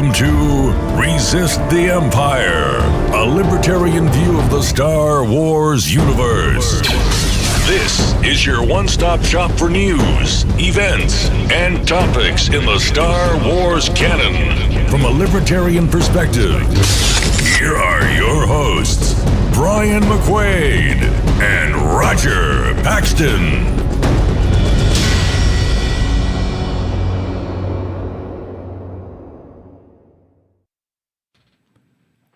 Welcome to Resist the Empire, a libertarian view of the Star Wars universe. This is your one-stop shop for news, events, and topics in the Star Wars canon. From a libertarian perspective, here are your hosts, Brian McQuaid and Rodger Paxton.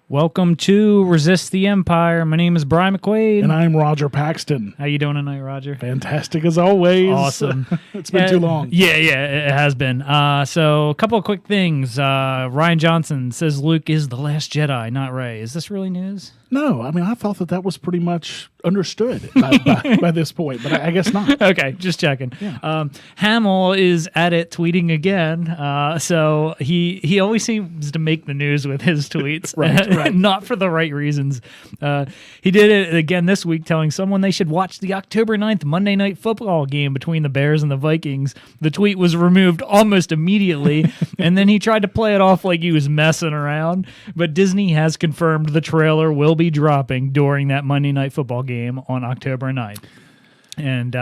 Welcome to Resist the Empire. My name is Brian McQuaid. And I'm Rodger Paxton. How you doing tonight, Rodger? Fantastic as always. Awesome. It's been too long. Yeah, it has been. So a couple of quick things. Ryan Johnson says Luke is the last Jedi, not Rey. Is this really news? No, I mean, I thought that was pretty much understood by this point, but I guess not. Okay, just checking. Yeah. Hamill is at it tweeting again. So he always seems to make the news with his tweets, right. Not for the right reasons. He did it again this week, telling someone they should watch the October 9th Monday Night Football game between the Bears and the Vikings. The tweet was removed almost immediately, and then he tried to play it off like he was messing around. But Disney has confirmed the trailer will be dropping during that Monday Night Football game on October 9th. And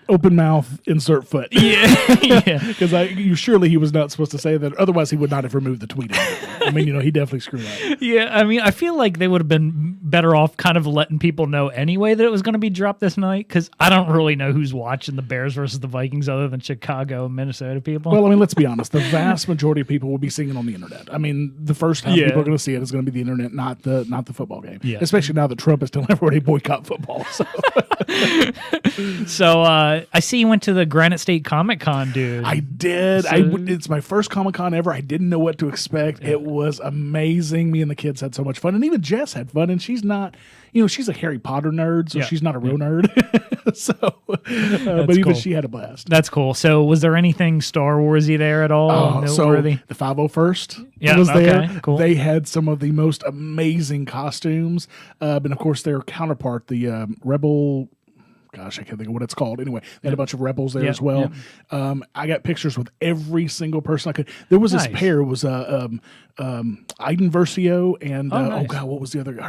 open mouth, insert foot. Yeah. Because surely he was not supposed to say that. Otherwise, he would not have removed the tweet. I mean, he definitely screwed up. Yeah, I mean, I feel like they would have been better off kind of letting people know anyway that it was going to be dropped this night, because I don't really know who's watching the Bears versus the Vikings other than Chicago and Minnesota people. Well, I mean, let's be honest. The vast majority of people will be seeing it on the internet. I mean, the first time people are going to see it is going to be the internet, not the football game. Yeah. Especially now that Trump is telling everybody to boycott football. So I see you went to the Granite State Comic-Con, dude. I did. It's my first Comic-Con ever. I didn't know what to expect. It was amazing. Me and the kids had so much fun. And even Jess had fun. And she's not, she's a Harry Potter nerd, so she's not a real nerd. But even cool. She had a blast. That's cool. So was there anything Star Warsy there at all? Noteworthy? So the 501st was there. Cool. They had some of the most amazing costumes. And of course, their counterpart, the Rebel... Gosh, I can't think of what it's called. Anyway, they had a bunch of rebels there as well. Yeah. I got pictures with every single person I could. There was this pair. It was Iden Versio and nice. what was the other?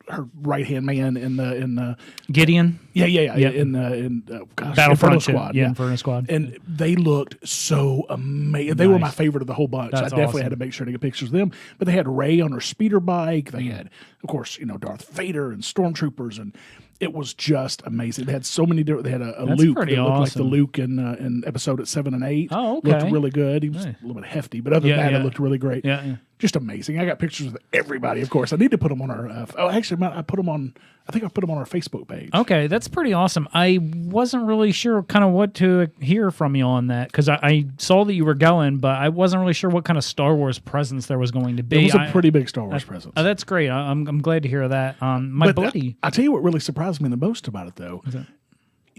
Her right hand man in Gideon. Yeah. In Battlefront Squad. Yeah, Inferno Squad. And they looked so amazing. They were my favorite of the whole bunch. That's I definitely awesome. had to make sure to get pictures of them. But they had Rey on her speeder bike. They had, of course, Darth Vader and stormtroopers, and it was just amazing. They had so many different. They had a Luke that looked like the Luke in episode 7 and 8. Oh, okay. Looked really good. He was a little bit hefty, but other than that, it looked really great. Yeah. Just amazing. I got pictures with everybody, of course. I need to put them on our... I put them on... I think I put them on our Facebook page. Okay, that's pretty awesome. I wasn't really sure kind of what to hear from you on that, because I saw that you were going, but I wasn't really sure what kind of Star Wars presence there was going to be. It was a pretty big Star Wars presence. That's great. I'm glad to hear that. My buddy... I tell you what really surprised me the most about it, though.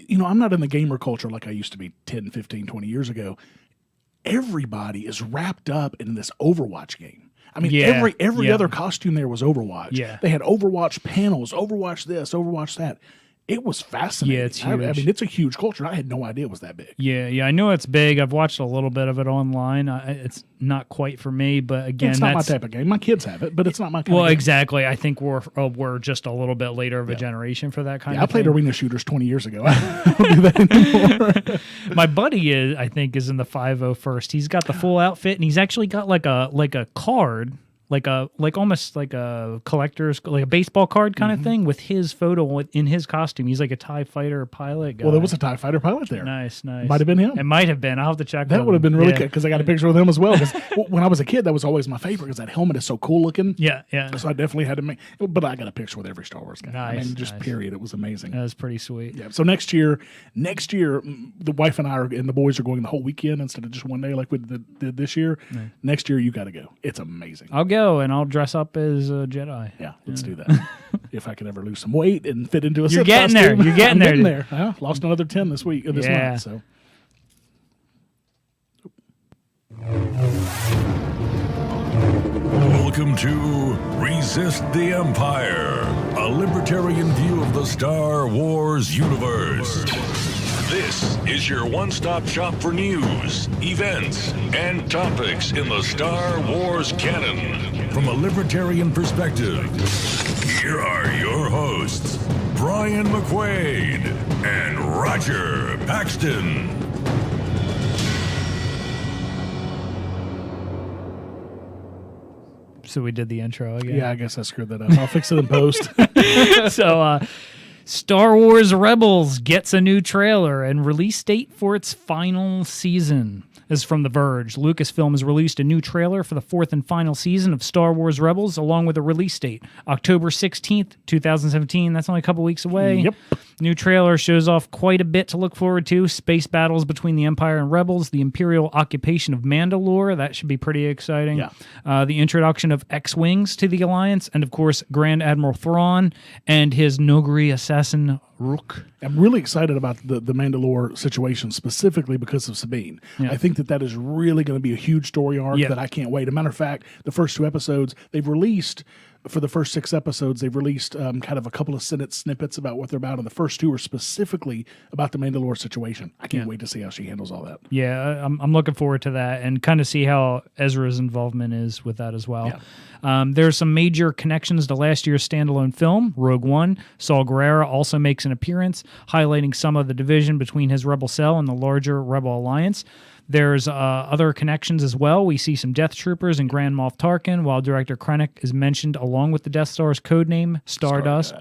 I'm not in the gamer culture like I used to be 10, 15, 20 years ago. Everybody is wrapped up in this Overwatch game. I mean, every other costume there was Overwatch. Yeah. They had Overwatch panels, Overwatch this, Overwatch that. It was fascinating. Yeah, it's huge. I mean, it's a huge culture. I had no idea it was that big. Yeah, I know it's big. I've watched a little bit of it online. It's not quite for me, but again, it's not my type of game. My kids have it, but it's not my kind of game. Well, exactly. I think we're just a little bit later of a generation for that kind of thing. I played arena shooters 20 years ago. I don't do that anymore. My buddy is in the 501st. He's got the full outfit, and he's actually got like a card. Like almost like a collector's, like a baseball card kind of thing with his photo in his costume. He's like a TIE fighter pilot guy. Well, there was a TIE fighter pilot there. Nice. Might have been him. It might have been. I'll have to check. That would have been really good, because I got a picture with him as well. Because when I was a kid, that was always my favorite, because that helmet is so cool looking. Yeah. So I definitely had to make. But I got a picture with every Star Wars guy. Nice. I mean, just period. It was amazing. That was pretty sweet. Yeah. So next year, the wife and I and the boys are going the whole weekend instead of just one day like we did this year. Right. Next year, you got to go. It's amazing. I'll go, and I'll dress up as a Jedi. Yeah, let's do that. If I can ever lose some weight and fit into a You're getting there. You're getting there. I lost another 10 this month. So. Welcome to Resist the Empire, a libertarian view of the Star Wars universe. This is your one-stop shop for news, events, and topics in the Star Wars canon. From a libertarian perspective, here are your hosts, Brian McQuaid and Rodger Paxton. So we did the intro again. Yeah, I guess I screwed that up. I'll fix it in post. So, Star Wars Rebels gets a new trailer and release date for its final season. This is from The Verge. Lucasfilm has released a new trailer for the fourth and final season of Star Wars Rebels, along with a release date, October 16th, 2017. That's only a couple weeks away. Yep. New trailer shows off quite a bit to look forward to. Space battles between the Empire and Rebels, the Imperial occupation of Mandalore. That should be pretty exciting. Yeah. The introduction of X-Wings to the Alliance, and of course, Grand Admiral Thrawn and his Noghri assassin, Rook. I'm really excited about the Mandalore situation, specifically because of Sabine. Yeah. I think that is really going to be a huge story arc that I can't wait. As a matter of fact, the first two episodes, they've released... For the first 6 episodes, they've released kind of a couple of snippets about what they're about, and the first 2 are specifically about the Mandalore situation. I can't wait to see how she handles all that. Yeah, I'm looking forward to that and kind of see how Ezra's involvement is with that as well. Yeah. There's some major connections to last year's standalone film, Rogue One. Saul Guerrero also makes an appearance, highlighting some of the division between his Rebel cell and the larger Rebel Alliance. There's other connections as well. We see some Death Troopers and Grand Moff Tarkin, while Director Krennic is mentioned along with the Death Star's codename, Stardust.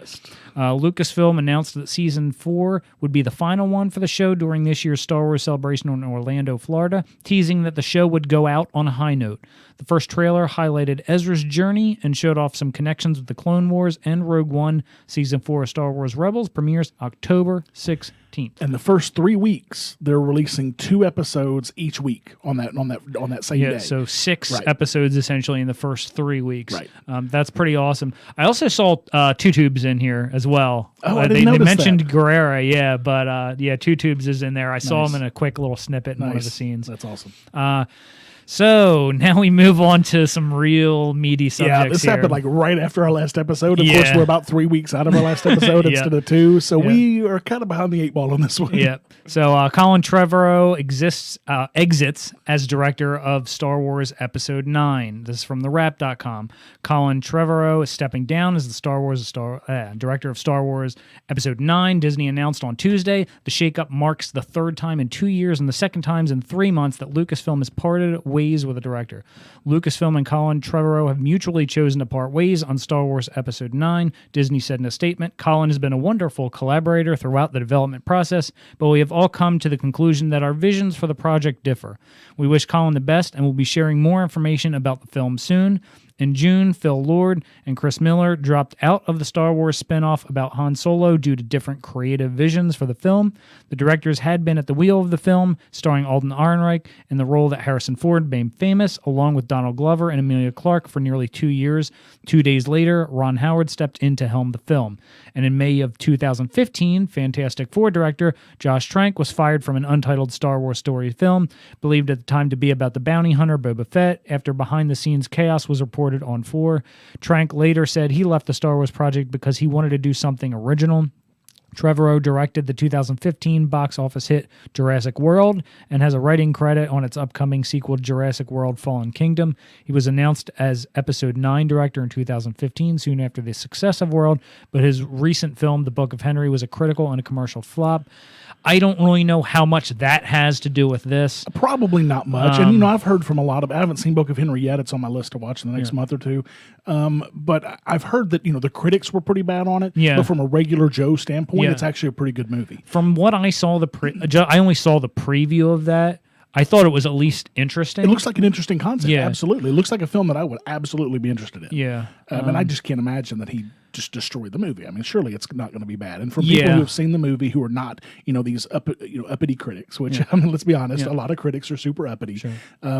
Lucasfilm announced that Season 4 would be the final one for the show during this year's Star Wars celebration in Orlando, Florida, teasing that the show would go out on a high note. The first trailer highlighted Ezra's journey and showed off some connections with the Clone Wars and Rogue One. Season 4 of Star Wars Rebels premieres October 16th. And the first 3 weeks, they're releasing 2 episodes each week on that same day. So 6 episodes essentially in the first 3 weeks. Right. That's pretty awesome. I also saw Two Tubes in here as well. Oh, I didn't notice they mentioned that. Guerrera, but Two Tubes is in there. I saw him in a quick little snippet in one of the scenes. That's awesome. So now we move on to some real meaty subjects. Yeah, this happened like right after our last episode. Of course, we're about 3 weeks out of our last episode instead of 2, so we are kind of behind the 8 ball on this one. Yeah. So Colin Trevorrow exits as director of Star Wars Episode 9. This is from TheWrap.com. Colin Trevorrow is stepping down as the director of Star Wars Episode 9. Disney announced on Tuesday the shakeup marks the third time in 2 years and the second time in 3 months that Lucasfilm has parted ways with a director. Lucasfilm and Colin Trevorrow have mutually chosen to part ways on Star Wars Episode 9. Disney said in a statement, Colin has been a wonderful collaborator throughout the development process, but we have all come to the conclusion that our visions for the project differ. We wish Colin the best and will be sharing more information about the film soon. In June, Phil Lord and Chris Miller dropped out of the Star Wars spinoff about Han Solo due to different creative visions for the film. The directors had been at the wheel of the film, starring Alden Ehrenreich in the role that Harrison Ford made famous, along with Donald Glover and Emilia Clarke for nearly 2 years. 2 days later, Ron Howard stepped in to helm the film. And in May of 2015, Fantastic Four director Josh Trank was fired from an untitled Star Wars story film, believed at the time to be about the bounty hunter Boba Fett, after behind-the-scenes chaos was reported on 4. Trank later said he left the Star Wars project because he wanted to do something original. Trevorrow directed the 2015 box office hit Jurassic World and has a writing credit on its upcoming sequel Jurassic World Fallen Kingdom. He was announced as Episode 9 director in 2015, soon after the success of World, but his recent film, The Book of Henry, was a critical and a commercial flop. I don't really know how much that has to do with this. Probably not much. And, I've heard from I haven't seen Book of Henry yet. It's on my list to watch in the next month or 2. But I've heard that, the critics were pretty bad on it. Yeah. But from a regular Joe standpoint, it's actually a pretty good movie. From what I saw, I only saw the preview of that. I thought it was at least interesting. It looks like an interesting concept. Yeah. Absolutely. It looks like a film that I would absolutely be interested in. Yeah. And I just can't imagine that he just destroy the movie. I mean, surely it's not going to be bad. And from people who have seen the movie who are not, these uppity critics, which I mean, let's be honest, a lot of critics are super uppity. Sure.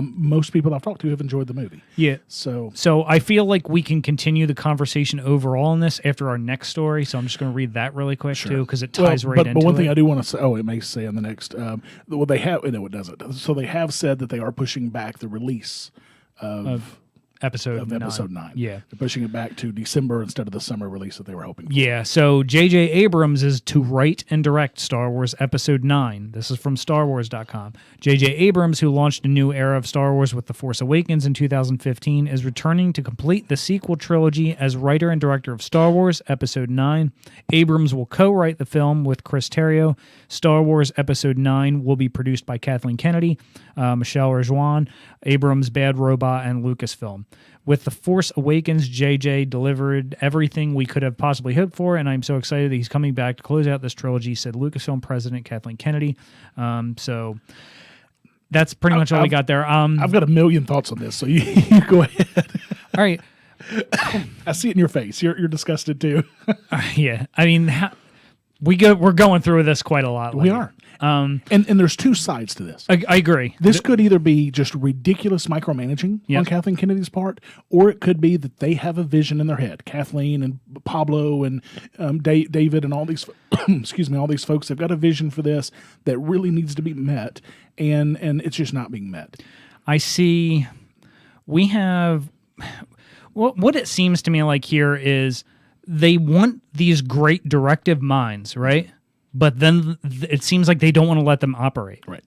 Most people I've talked to have enjoyed the movie. Yeah. So I feel like we can continue the conversation overall in this after our next story. So I'm just going to read that really quick too, because it ties into it. But one thing I do want to say, it may say in the next, they have, no, it doesn't. So they have said that they are pushing back the release of episode 9. episode 9. Yeah. They're pushing it back to December instead of the summer release that they were hoping for. Yeah, so J.J. Abrams is to write and direct Star Wars Episode 9. This is from StarWars.com. J.J. Abrams, who launched a new era of Star Wars with The Force Awakens in 2015, is returning to complete the sequel trilogy as writer and director of Star Wars Episode 9. Abrams will co-write the film with Chris Terrio. Star Wars Episode 9 will be produced by Kathleen Kennedy, Michelle Rejoin, Abrams, Bad Robot, and Lucasfilm. With The Force Awakens, JJ delivered everything we could have possibly hoped for, and I'm so excited that he's coming back to close out this trilogy, said Lucasfilm president Kathleen Kennedy. So that's pretty much all we got there. I've got a million thoughts on this, so you go ahead. All right. I see it in your face. You're disgusted too. Yeah. I mean, we're going through this quite a lot. We are. And there's two sides to this. I agree. This could either be just ridiculous micromanaging on Kathleen Kennedy's part, or it could be that they have a vision in their head. Kathleen and Pablo and David and all these, all these folks have got a vision for this that really needs to be met, and it's just not being met. I see. We have what it seems to me like here is they want these great directive minds, right? But then it seems like they don't want to let them operate. Right.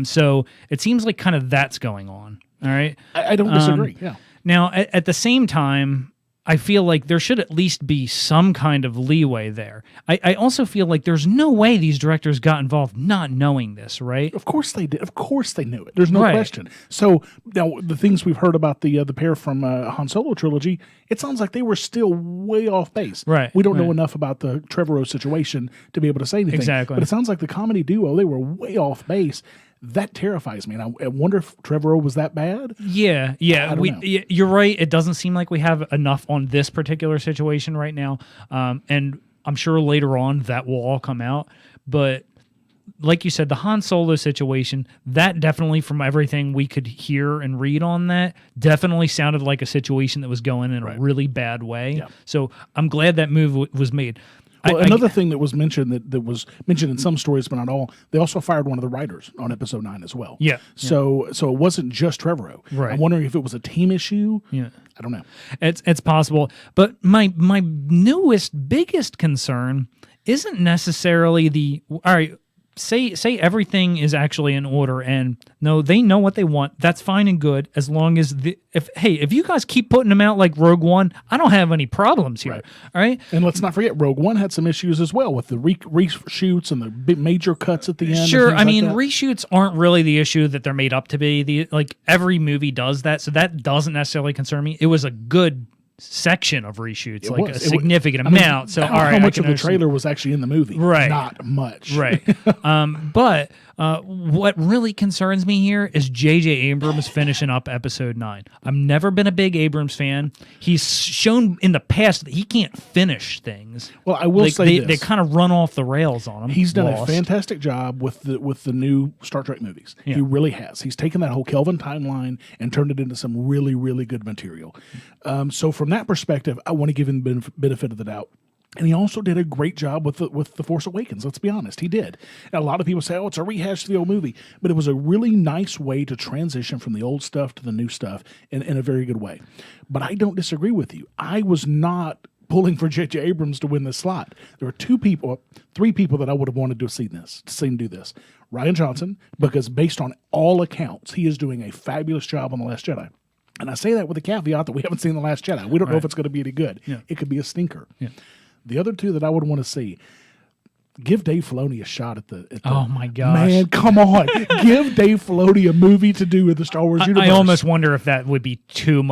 So it seems like kind of that's going on. All right. I don't disagree. Yeah. Now, at the same time, I feel like there should at least be some kind of leeway there. I also feel like there's no way these directors got involved not knowing this, right? Of course they did. Of course they knew it. There's no question. So now the things we've heard about the pair from Han Solo trilogy, it sounds like they were still way off base. Right. We don't know enough about the Trevorrow situation to be able to say anything. Exactly. But it sounds like the comedy duo, they were way off base. That terrifies me, and I wonder if Trevorrow was that bad. Yeah. I don't know. You're right. It doesn't seem like we have enough on this particular situation right now, and I'm sure later on that will all come out. But like you said, the Han Solo situation, that definitely, from everything we could hear and read on that, definitely sounded like a situation that was going in a really bad way. Yeah. So I'm glad that move was made. Well, another thing that was mentioned that was mentioned in some stories, but not all, they also fired one of the writers on episode 9 as well. Yeah. So it wasn't just Trevorrow. Right. I'm wondering if it was a team issue. Yeah. I don't know. It's possible. But my biggest concern isn't necessarily all right, say everything is actually in order and no, they know what they want. That's fine and good as long as if you guys keep putting them out like Rogue One, I don't have any problems here. Right. All right. And let's not forget Rogue One had some issues as well with the reshoots and the big major cuts at the end. Sure. I mean, like reshoots aren't really the issue that they're made up to be. Every movie does that, so that doesn't necessarily concern me. It was a good section of reshoots, a significant amount. So, all right, how much of the trailer was actually in the movie? Right, not much. Right. But what really concerns me here is J.J. Abrams finishing up Episode 9. I've never been a big Abrams fan. He's shown in the past that he can't finish things. Well, I will say this. They kind of run off the rails on him. He's done a fantastic job with the new Star Trek movies. Yeah. He really has. He's taken that whole Kelvin timeline and turned it into some really, really good material. So from that perspective, I want to give him the benefit of the doubt. And he also did a great job with the Force Awakens. Let's be honest, he did. And a lot of people say, "Oh, it's a rehash of the old movie," but it was a really nice way to transition from the old stuff to the new stuff in a very good way. But I don't disagree with you. I was not pulling for J.J. Abrams to win this slot. There were three people that I would have wanted to see him do this. Rian Johnson, because based on all accounts, he is doing a fabulous job on The Last Jedi. And I say that with the caveat that we haven't seen The Last Jedi. We don't know if it's going to be any good. Yeah. It could be a stinker. Yeah. The other two that I would want to see, give Dave Filoni a shot at the oh my gosh. Man, come on. Give Dave Filoni a movie to do with the Star Wars universe. I almost wonder if that would be too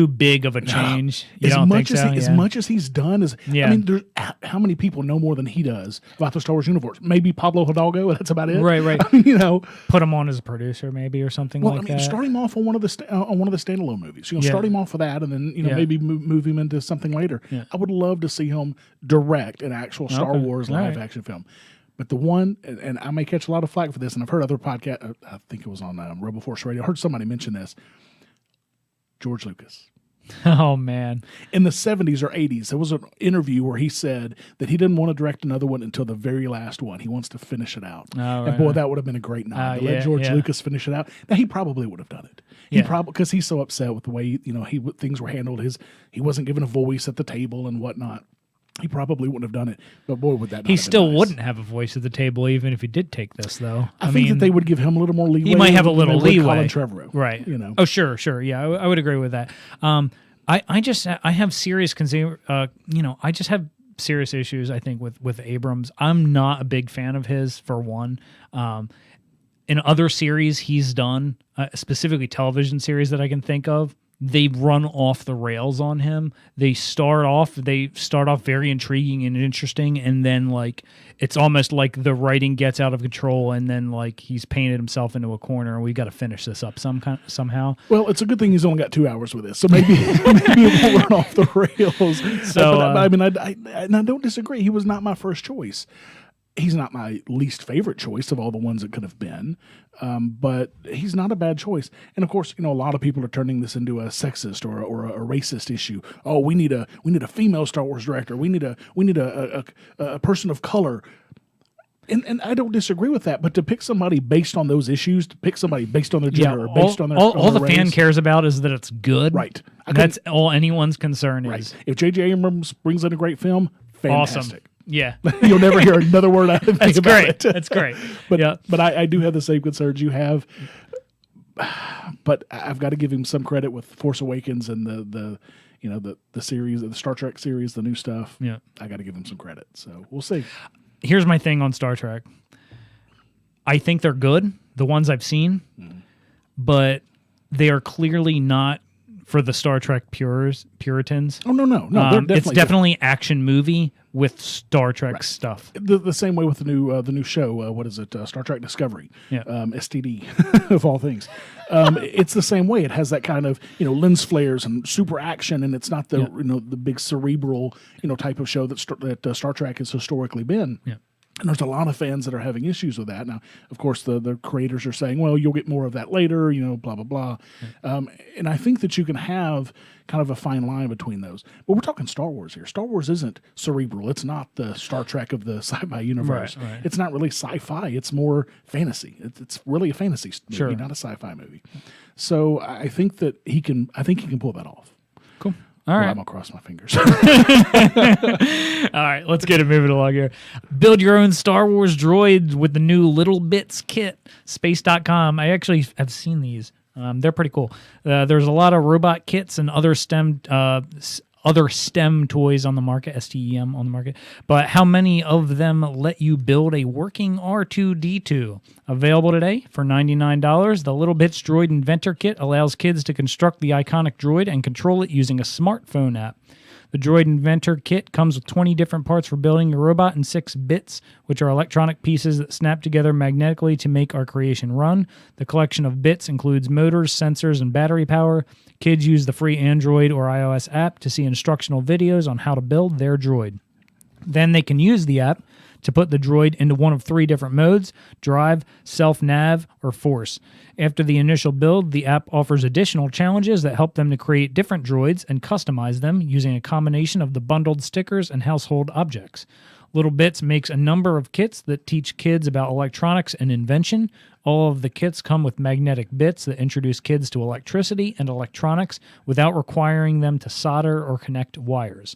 big of a change. You don't think so? As much as he's done, I mean, how many people know more than he does about the Star Wars universe? Maybe Pablo Hidalgo, that's about it. Right. I mean, put him on as a producer maybe or something that. Start him off on one of the standalone movies. Start him off with that and then, maybe move him into something later. Yeah. I would love to see him direct an actual Star Wars live action film. But the one, and I may catch a lot of flack for this, and I've heard other podcasts, I think it was on Rebel Force Radio, I heard somebody mention this, George Lucas. Oh, man. In the 70s or 80s, there was an interview where he said that he didn't want to direct another one until the very last one. He wants to finish it out. Oh, and boy, that would have been a great nod to let George Lucas finish it out. Now, he probably would have done it. He probably, because he's so upset with the way things were handled. He wasn't given a voice at the table and whatnot. He probably wouldn't have done it, but boy, would that not he have still been nice. wouldn't have a voice at the table even if he did take this, though. I think that they would give him a little more leeway. He might have a little leeway. Colin Trevorrow, right? Oh, sure. Yeah, I would agree with that. I have serious consumer. I just have serious issues. I think with Abrams. I'm not a big fan of his, for one. In other series he's done, specifically television series that I can think of, they run off the rails on him. They start off very intriguing and interesting, and then it's almost like the writing gets out of control, and then he's painted himself into a corner, and we got to finish this up somehow. Well, it's a good thing he's only got 2 hours with this, so maybe it will run off the rails. So, I don't disagree. He was not my first choice. He's not my least favorite choice of all the ones that could have been, but he's not a bad choice. And of course, a lot of people are turning this into a sexist or a racist issue. Oh, we need a female Star Wars director. We need a person of color. And I don't disagree with that, but to pick somebody based on those issues, to pick somebody based on their gender, or based on their all the race, fan cares about is that it's good. Right. That's all anyone's concern is. If J.J. Abrams brings in a great film, fantastic. Awesome. Yeah. You'll never hear another word out of me That's about great. it. That's great. But I do have the same concerns you have. But I've got to give him some credit with Force Awakens and the series, the Star Trek series, the new stuff. Yeah. I got to give him some credit. So we'll see. Here's my thing on Star Trek. I think they're good, the ones I've seen, but they are clearly not for the Star Trek Puritans. Oh, no. It's definitely action movie with Star Trek stuff. The same way with the new show. What is it? Star Trek Discovery. Yeah. STD of all things. It's the same way. It has that kind of lens flares and super action, and it's not the the big cerebral type of show that Star Trek has historically been. Yeah. And there's a lot of fans that are having issues with that. Now, of course, the creators are saying, well, you'll get more of that later, blah, blah, blah. And I think that you can have kind of a fine line between those. But we're talking Star Wars here. Star Wars isn't cerebral. It's not the Star Trek of the sci-fi universe. Right. It's not really sci-fi. It's more fantasy. It's really a fantasy movie, not a sci-fi movie. So I think that he can pull that off. Cool. All right. I'm going to cross my fingers. All right, let's get it moving along here. Build your own Star Wars droid with the new Little Bits kit, space.com. I actually have seen these. They're pretty cool. There's a lot of robot kits and other STEM toys on the market, STEM on the market. But how many of them let you build a working R2-D2? Available today for $99. The Little Bits Droid Inventor Kit allows kids to construct the iconic droid and control it using a smartphone app. The Droid Inventor Kit comes with 20 different parts for building your robot and 6 bits, which are electronic pieces that snap together magnetically to make our creation run. The collection of bits includes motors, sensors, and battery power. Kids use the free Android or iOS app to see instructional videos on how to build their droid. Then they can use the app to put the droid into one of 3 different modes: drive, self-nav, or force. After the initial build, the app offers additional challenges that help them to create different droids and customize them using a combination of the bundled stickers and household objects. Little Bits makes a number of kits that teach kids about electronics and invention. All of the kits come with magnetic bits that introduce kids to electricity and electronics without requiring them to solder or connect wires.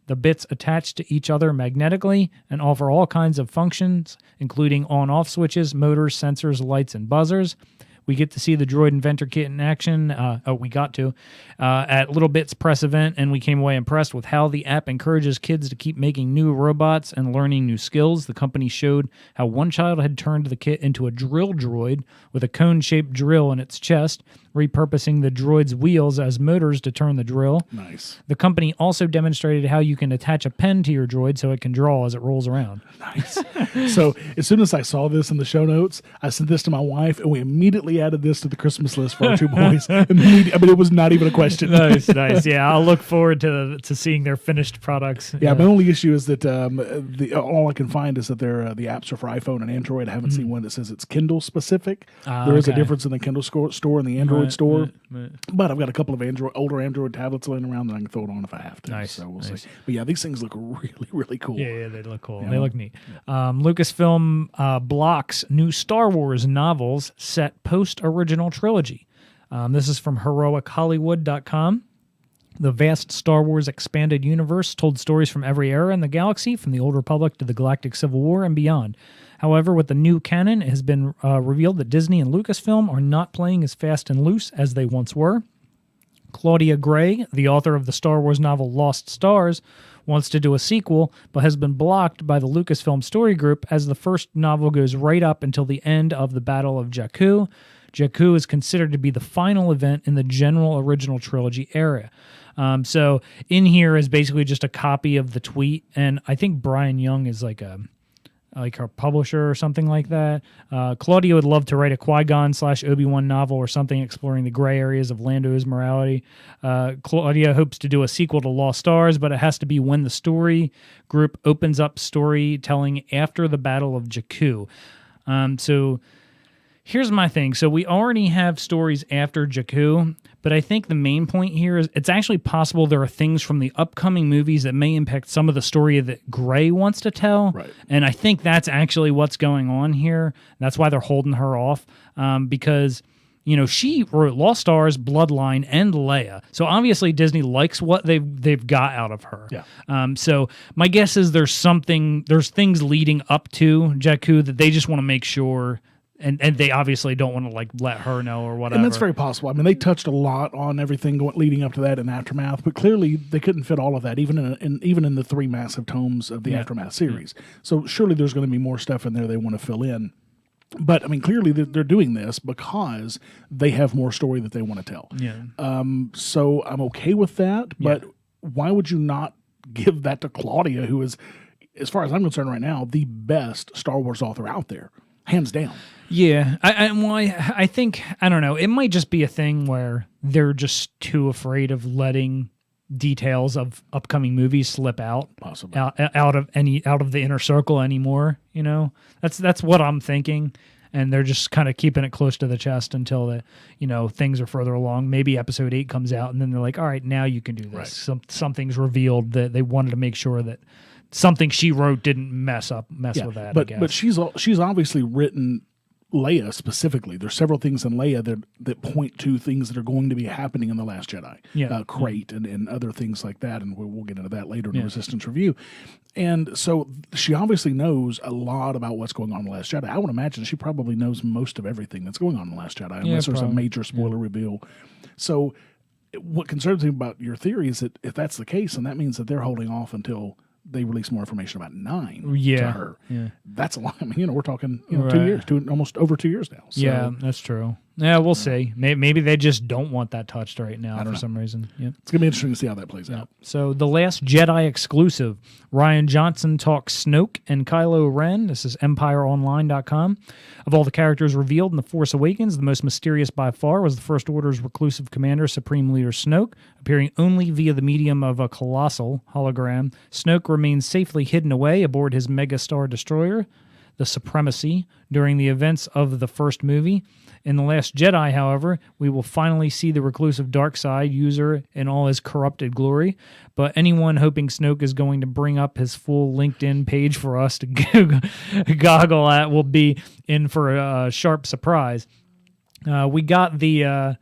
The bits attach to each other magnetically and offer all kinds of functions, including on-off switches, motors, sensors, lights, and buzzers. We get to see the Droid Inventor Kit in action. At Little Bits press event, and we came away impressed with how the app encourages kids to keep making new robots and learning new skills. The company showed how one child had turned the kit into a drill droid with a cone-shaped drill in its chest, repurposing the droid's wheels as motors to turn the drill. Nice. The company also demonstrated how you can attach a pen to your droid so it can draw as it rolls around. Nice. So as soon as I saw this in the show notes, I sent this to my wife, and we immediately added this to the Christmas list for our 2 boys. It was not even a question. Nice. Yeah, I'll look forward to seeing their finished products. Yeah, my only issue is that all I can find is that the apps are for iPhone and Android. I haven't seen one that says it's Kindle specific. There is a difference in the Kindle store and the Android store. But I've got a couple of older Android tablets laying around that I can throw it on if I have to. Nice. So we'll see. But yeah, these things look really, really cool. Yeah, they look cool. Yeah. They look neat. Lucasfilm blocks new Star Wars novels set post-original trilogy. This is from heroichollywood.com. The vast Star Wars expanded universe told stories from every era in the galaxy, from the Old Republic to the Galactic Civil War and beyond. However, with the new canon, it has been revealed that Disney and Lucasfilm are not playing as fast and loose as they once were. Claudia Gray, the author of the Star Wars novel Lost Stars, wants to do a sequel, but has been blocked by the Lucasfilm Story Group as the first novel goes right up until the end of the Battle of Jakku. Jakku is considered to be the final event in the general original trilogy era. So in here is basically just a copy of the tweet, and I think Brian Young is like her publisher or something like that. Claudia would love to write a Qui-Gon / Obi-Wan novel or something exploring the gray areas of Lando's morality. Claudia hopes to do a sequel to Lost Stars, but it has to be when the story group opens up storytelling after the Battle of Jakku. So here's my thing. So we already have stories after Jakku, but I think the main point here is it's actually possible there are things from the upcoming movies that may impact some of the story that Gray wants to tell. Right. And I think that's actually what's going on here. That's why they're holding her off, because she wrote Lost Stars, Bloodline, and Leia. So obviously Disney likes what they've got out of her. Yeah. So my guess is there's things leading up to Jakku that they just want to make sure. And they obviously don't want to let her know or whatever. And that's very possible. I mean, they touched a lot on everything leading up to that in Aftermath, but clearly they couldn't fit all of that, even in the 3 massive tomes of the Aftermath series. So surely there's going to be more stuff in there they want to fill in. But I mean, clearly they're doing this because they have more story that they want to tell. Yeah. So I'm okay with that. But why would you not give that to Claudia, who is, as far as I'm concerned right now, the best Star Wars author out there, hands down? Yeah, I think, I don't know, it might just be a thing where they're just too afraid of letting details of upcoming movies slip out, possibly out of the inner circle anymore. That's what I'm thinking, and they're just kind of keeping it close to the chest until things are further along. Maybe Episode 8 comes out, and then they're like, all right, now you can do this. Right. Something's revealed that they wanted to make sure that something she wrote didn't mess with that. But she's obviously written Leia specifically. There's several things in Leia that point to things that are going to be happening in The Last Jedi. Crate and other things like that, and we'll get into that later in the Resistance Review. And so she obviously knows a lot about what's going on in The Last Jedi. I would imagine she probably knows most of everything that's going on in The Last Jedi, unless there's a major spoiler reveal. So what concerns me about your theory is that if that's the case, then that means that they're holding off until they release more information about 9 to her. Yeah. That's a lot. I mean, we're talking 2 years, almost over 2 years now. So, yeah, that's true. Yeah, we'll see. Maybe they just don't want that touched right now for some reason. Yep. It's going to be interesting to see how that plays out. So The Last Jedi exclusive. Ryan Johnson talks Snoke and Kylo Ren. This is EmpireOnline.com. Of all the characters revealed in The Force Awakens, the most mysterious by far was the First Order's reclusive commander, Supreme Leader Snoke. Appearing only via the medium of a colossal hologram, Snoke remains safely hidden away aboard his megastar destroyer, the Supremacy, during the events of the first movie. In The Last Jedi, however, we will finally see the reclusive dark side user in all his corrupted glory, but anyone hoping Snoke is going to bring up his full LinkedIn page for us to goggle at will be in for a sharp surprise. We got the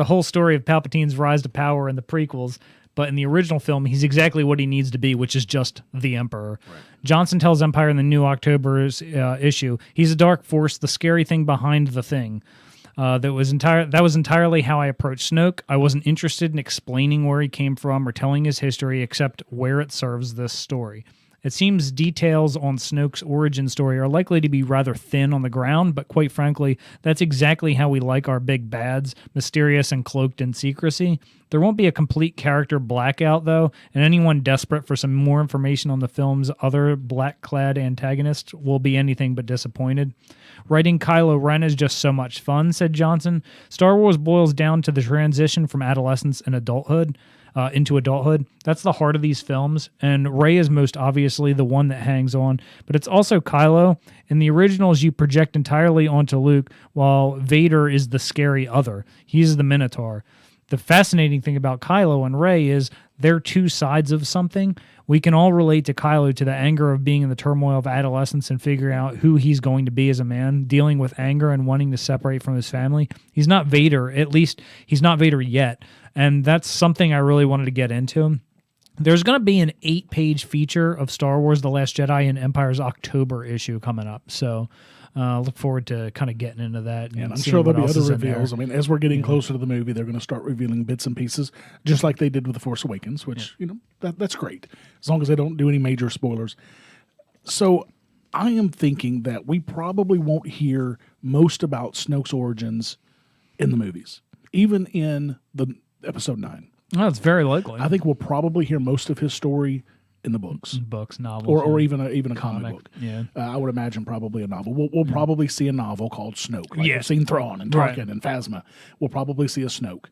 whole story of Palpatine's rise to power in the prequels, but in the original film, he's exactly what he needs to be, which is just the Emperor. Right. Johnson tells Empire in the new October's issue, he's a dark force, the scary thing behind the thing. That was entirely how I approached Snoke. I wasn't interested in explaining where he came from or telling his history, except where it serves this story. It seems details on Snoke's origin story are likely to be rather thin on the ground, but quite frankly, that's exactly how we like our big bads, mysterious and cloaked in secrecy. There won't be a complete character blackout, though, and anyone desperate for some more information on the film's other black-clad antagonists will be anything but disappointed. Writing Kylo Ren is just so much fun, said Johnson. Star Wars boils down to the transition from adolescence and adulthood. Into adulthood. That's the heart of these films, and Rey is most obviously the one that hangs on, but it's also Kylo. In the originals, you project entirely onto Luke, while Vader is the scary other. He's the Minotaur. the fascinating thing about Kylo and Rey is they're two sides of something. We can all relate to Kylo, to the anger of being in the turmoil of adolescence and figuring out who he's going to be as a man, dealing with anger and wanting to separate from his family. He's not Vader, at least he's not Vader yet. And that's something I really wanted to get into. There's going to be an 8-page feature of Star Wars The Last Jedi in Empire's October issue coming up. So look forward to kind of getting into that. And I'm sure there'll be other reveals. I mean, as we're getting closer to the movie, they're going to start revealing bits and pieces, just like they did with The Force Awakens, which, that's great, as long as they don't do any major spoilers. So I am thinking that we probably won't hear most about Snoke's origins in the movies, even in the Episode 9. Oh, it's very likely. I think we'll probably hear most of his story in the books, novels, or even a comic book. Yeah, I would imagine probably a novel. We'll probably see a novel called Snoke. Like we've seen Thrawn and Tarkin and Phasma. We'll probably see a Snoke,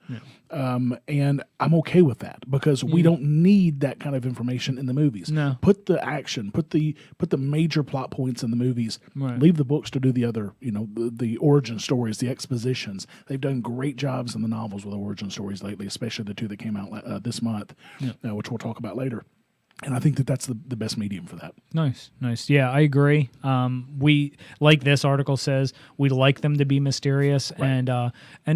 and I'm okay with that because we don't need that kind of information in the movies. No, put the action, put the major plot points in the movies. Right. Leave the books to do the other, the origin stories, the expositions. They've done great jobs in the novels with origin stories lately, especially the two that came out this month, which we'll talk about later. And I think that's the best medium for that. Nice. Yeah, I agree. We, like this article says, we like them to be mysterious, and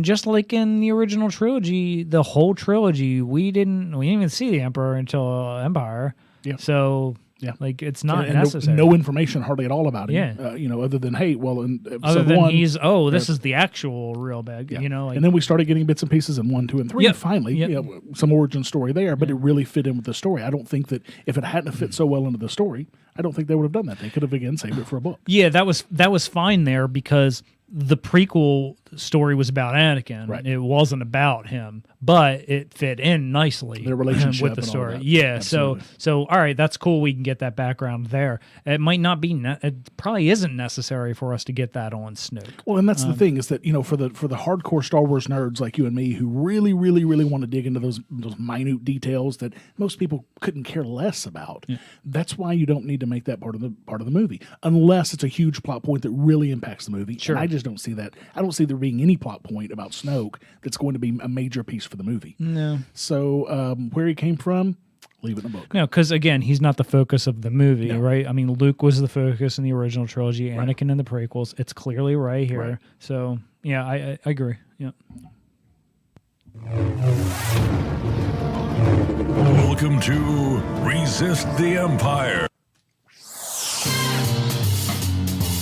just like in the original trilogy, the whole trilogy, we didn't even see the Emperor until Empire. Yeah. So like it's not necessary. No information hardly at all about him. Yeah. Other than in other than one, this is the actual real bag. Yeah. And then we started getting bits and pieces in 1, 2, and 3. Yep. And finally, some origin story there, but it really fit in with the story. I don't think that if it hadn't fit so well into the story, I don't think they would have done that. They could have again saved it for a book. Yeah, that was fine there because the prequel story was about Anakin. Right. It wasn't about him, but it fit in nicely their relationship with the and story. all that. Yeah, Absolutely. so all right, that's cool. We can get that background there. It might not be. It probably isn't necessary for us to get that on Snoke. Well, and that's the thing is that for the hardcore Star Wars nerds like you and me who really, really, really want to dig into those minute details that most people couldn't care less about. Yeah. That's why you don't need to make that part of the movie unless it's a huge plot point that really impacts the movie. Sure. And I just don't see that. I don't see there being any plot point about Snoke that's going to be a major piece for the movie. No. So where he came from, leave it in the book. No, because again, he's not the focus of the movie, right? I mean, Luke was the focus in the original trilogy, Anakin in the prequels. It's clearly right here. Right. So yeah, I agree. Yeah. Welcome to Resist the Empire.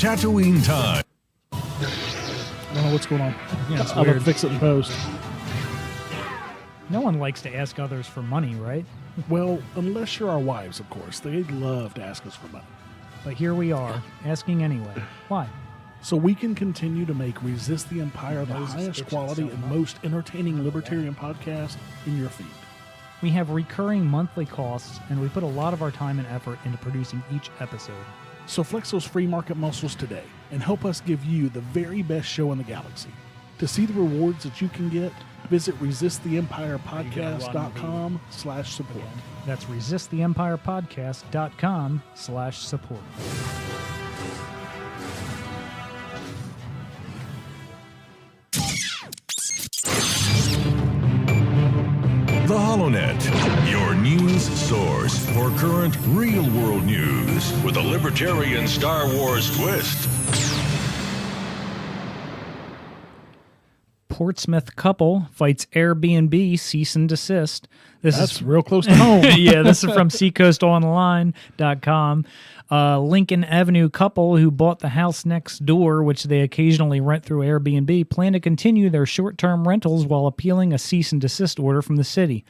Tatooine time. I don't know what's going on. Yeah, it's I'll weird. fix it in post. No one likes to ask others for money, right? Well, unless you're our wives, of course. They'd love to ask us for money. But here we are, asking anyway. Why? So we can continue to make Resist the Empire the highest quality and most entertaining libertarian podcast in your feed. We have recurring monthly costs, and we put a lot of our time and effort into producing each episode. So flex those free market muscles today and help us give you the very best show in the galaxy. To see the rewards that you can get, visit resisttheempirepodcast.com/support. That's resisttheempirepodcast.com/support. The HoloNet, your news source for current real-world news with a libertarian Star Wars twist. Portsmouth couple fights Airbnb cease and desist. That's real close to home. Yeah, this is from seacoastonline.com. Lincoln Avenue couple who bought the house next door, which they occasionally rent through Airbnb, plan to continue their short-term rentals while appealing a cease and desist order from the city.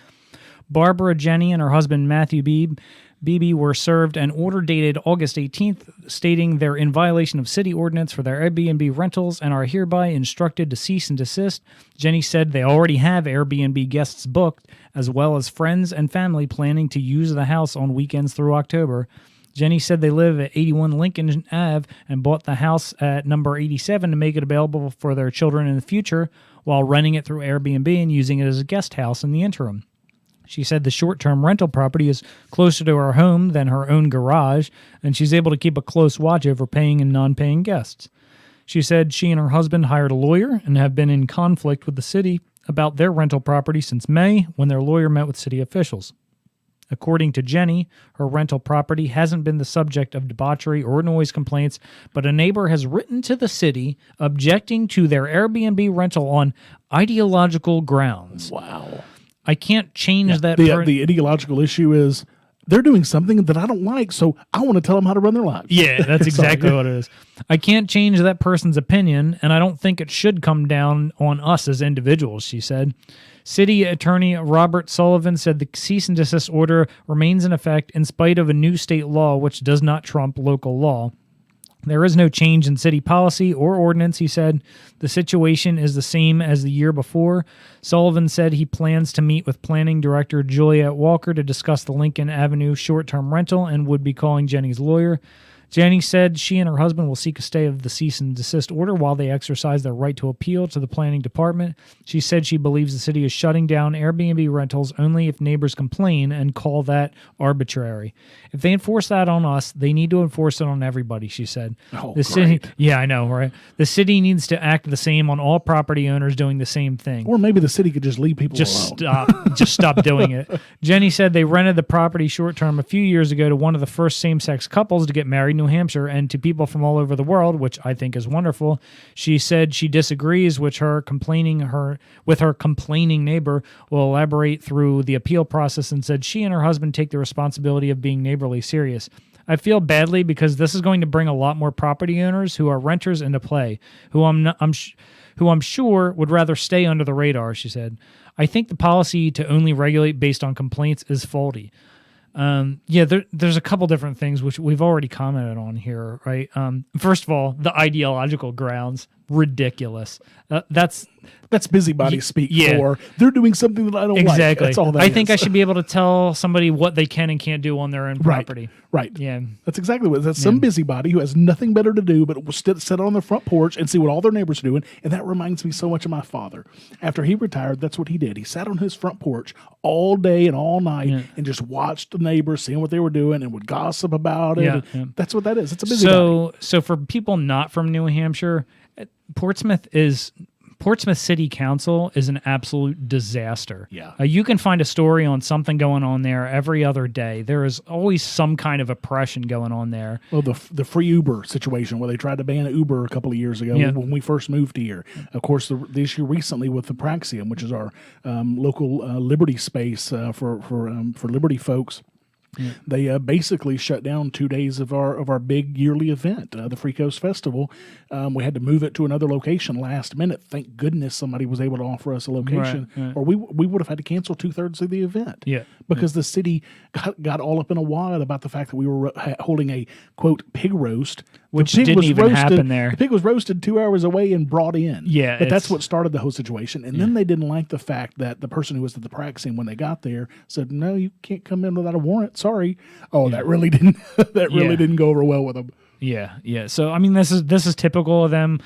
Barbara Jenny and her husband Matthew Beebe were served an order dated August 18th stating they're in violation of city ordinance for their Airbnb rentals and are hereby instructed to cease and desist. Jenny said they already have Airbnb guests booked, as well as friends and family planning to use the house on weekends through October. Jenny said they live at 81 Lincoln Ave and bought the house at number 87 to make it available for their children in the future while renting it through Airbnb and using it as a guest house in the interim. She said the short-term rental property is closer to her home than her own garage, and she's able to keep a close watch over paying and non-paying guests. She said she and her husband hired a lawyer and have been in conflict with the city about their rental property since May when their lawyer met with city officials. According to Jenny, her rental property hasn't been the subject of debauchery or noise complaints, but a neighbor has written to the city objecting to their Airbnb rental on ideological grounds. Wow. I can't change that. The ideological issue is they're doing something that I don't like, so I want to tell them how to run their lives. Yeah, that's exactly what it is. I can't change that person's opinion, and I don't think it should come down on us as individuals, she said. City Attorney Robert Sullivan said the cease and desist order remains in effect in spite of a new state law which does not trump local law. There is no change in city policy or ordinance, he said. The situation is the same as the year before. Sullivan said he plans to meet with Planning Director Juliet Walker to discuss the Lincoln Avenue short-term rental and would be calling Jenny's lawyer. Jenny said she and her husband will seek a stay of the cease and desist order while they exercise their right to appeal to the planning department. She said she believes the city is shutting down Airbnb rentals only if neighbors complain and call that arbitrary. If they enforce that on us, they need to enforce it on everybody, she said. Oh, the city, yeah, I know, right? The city needs to act the same on all property owners doing the same thing. Or maybe the city could just leave people alone. Just stop doing it. Jenny said they rented the property short-term a few years ago to one of the first same-sex couples to get married in New Hampshire and to people from all over the world, which I think is wonderful. She said she disagrees with her complaining neighbor, will elaborate through the appeal process, and said she and her husband take the responsibility of being neighborly serious. I feel badly because this is going to bring a lot more property owners who are renters into play, who I'm sure would rather stay under the radar, she said. I think the policy to only regulate based on complaints is faulty. There's a couple different things which we've already commented on here, right? First of all, the ideological grounds, ridiculous. That's busybody speak for they're doing something that I don't like. Exactly. That's all that I is. think I should be able to tell somebody what they can and can't do on their own property. Right. Yeah. That's exactly what that's some busybody who has nothing better to do but sit on their front porch and see what all their neighbors are doing. And that reminds me so much of my father. After he retired, that's what he did. He sat on his front porch all day and all night and just watched the neighbors, seeing what they were doing, and would gossip about it. Yeah. That's what that is. It's a busybody. So for people not from New Hampshire, Portsmouth City Council is an absolute disaster. Yeah. You can find a story on something going on there every other day. There is always some kind of oppression going on there. Well, the free Uber situation where they tried to ban Uber a couple of years ago when we first moved here. Of course, the issue recently with the Praxium, which is our local liberty space for liberty folks. Yeah. They basically shut down 2 days of our big yearly event, the Free Coast Festival. We had to move it to another location last minute. Thank goodness somebody was able to offer us a location, or we would have had to cancel 2/3 of the event. Yeah, because the city got all up in a wad about the fact that we were holding a quote pig roast, which didn't even happen there. The pig was roasted 2 hours away and brought in. Yeah, but that's what started the whole situation. And then they didn't like the fact that the person who was at the Praxium when they got there said, "No, you can't come in without a warrant. Sorry." Oh, that really didn't didn't go over well with them. Yeah. So I mean, this is typical of them.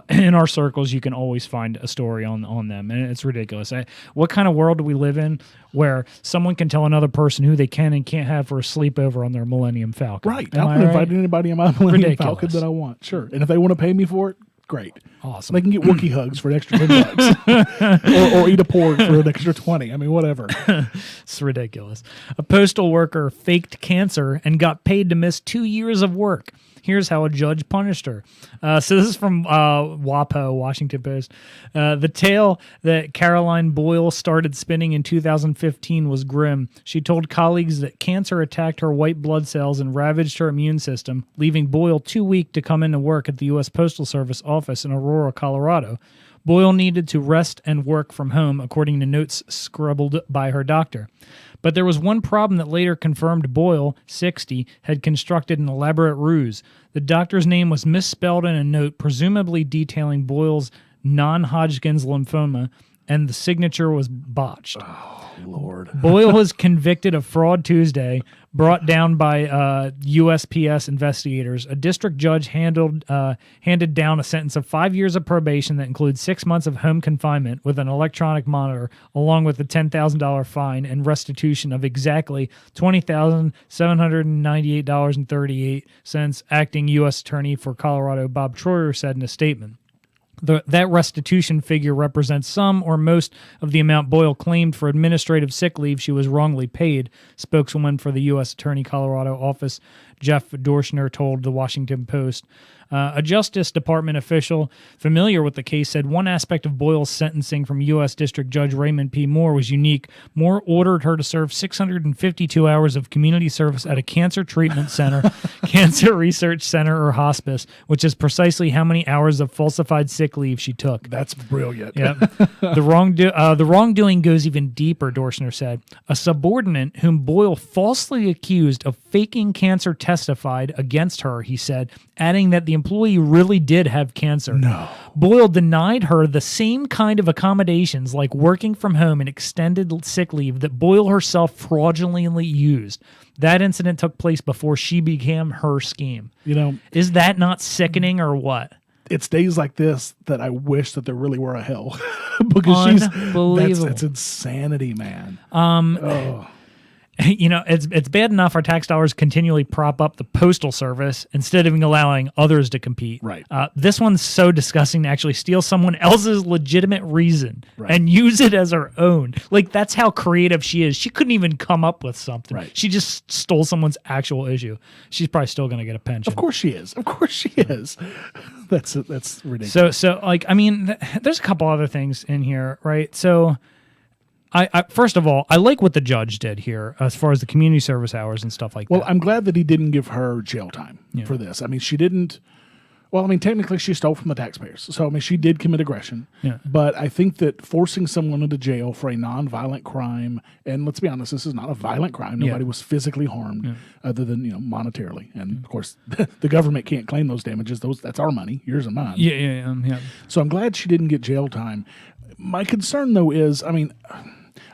In our circles, you can always find a story on them, and it's ridiculous. What kind of world do we live in where someone can tell another person who they can and can't have for a sleepover on their Millennium Falcon? Right. I can invite anybody on my Millennium Falcon that I want. Sure. And if they want to pay me for it, great. Awesome. They can get Wookiee hugs for an extra $10 or eat a porg for an extra 20. I mean, whatever. It's ridiculous. A postal worker faked cancer and got paid to miss 2 years of work. Here's how a judge punished her. So this is from WAPO, Washington Post. The tale that Caroline Boyle started spinning in 2015 was grim. She told colleagues that cancer attacked her white blood cells and ravaged her immune system, leaving Boyle too weak to come into work at the U.S. Postal Service office in Aurora, Colorado. Boyle needed to rest and work from home, according to notes scribbled by her doctor. But there was one problem that later confirmed Boyle, 60, had constructed an elaborate ruse. The doctor's name was misspelled in a note, presumably detailing Boyle's non-Hodgkin's lymphoma, and the signature was botched. Oh, Lord. Boyle was convicted of fraud Tuesday, brought down by USPS investigators. A district judge handed down a sentence of 5 years of probation that includes 6 months of home confinement with an electronic monitor, along with a $10,000 fine and restitution of exactly $20,798.38, acting U.S. Attorney for Colorado Bob Troyer said in a statement. That restitution figure represents some or most of the amount Boyle claimed for administrative sick leave she was wrongly paid, spokeswoman for the U.S. Attorney Colorado office, Jeff Dorschner, told the Washington Post. A Justice Department official familiar with the case said one aspect of Boyle's sentencing from U.S. District Judge Raymond P. Moore was unique. Moore ordered her to serve 652 hours of community service at a cancer treatment center, cancer research center, or hospice, which is precisely how many hours of falsified sick leave she took. That's brilliant. Yep. The wrongdoing goes even deeper, Dorschner said. A subordinate whom Boyle falsely accused of faking cancer testified against her, he said, adding that the employee really did have cancer. No. Boyle denied her the same kind of accommodations like working from home and extended sick leave that Boyle herself fraudulently used. That incident took place before she became her scheme. You know, is that not sickening or what? It's days like this that I wish that there really were a hell. Because it's insanity, man. You know, it's bad enough our tax dollars continually prop up the postal service instead of allowing others to compete. Right. This one's so disgusting to actually steal someone else's legitimate reason and use it as her own. Like, that's how creative she is. She couldn't even come up with something. Right. She just stole someone's actual issue. She's probably still going to get a pension. Of course she is. That's ridiculous. So like, I mean, there's a couple other things in here, right? So I first of all, I like what the judge did here as far as the community service hours and stuff like that. Well, I'm glad that he didn't give her jail time for this. I mean, she didn't. Well, I mean, technically she stole from the taxpayers. So, I mean, she did commit aggression. Yeah. But I think that forcing someone into jail for a non-violent crime, and let's be honest, this is not a violent crime. Nobody was physically harmed other than, monetarily. And, of course, the government can't claim those damages. That's our money, yours and mine. Yeah. So I'm glad she didn't get jail time. My concern, though, is, I mean,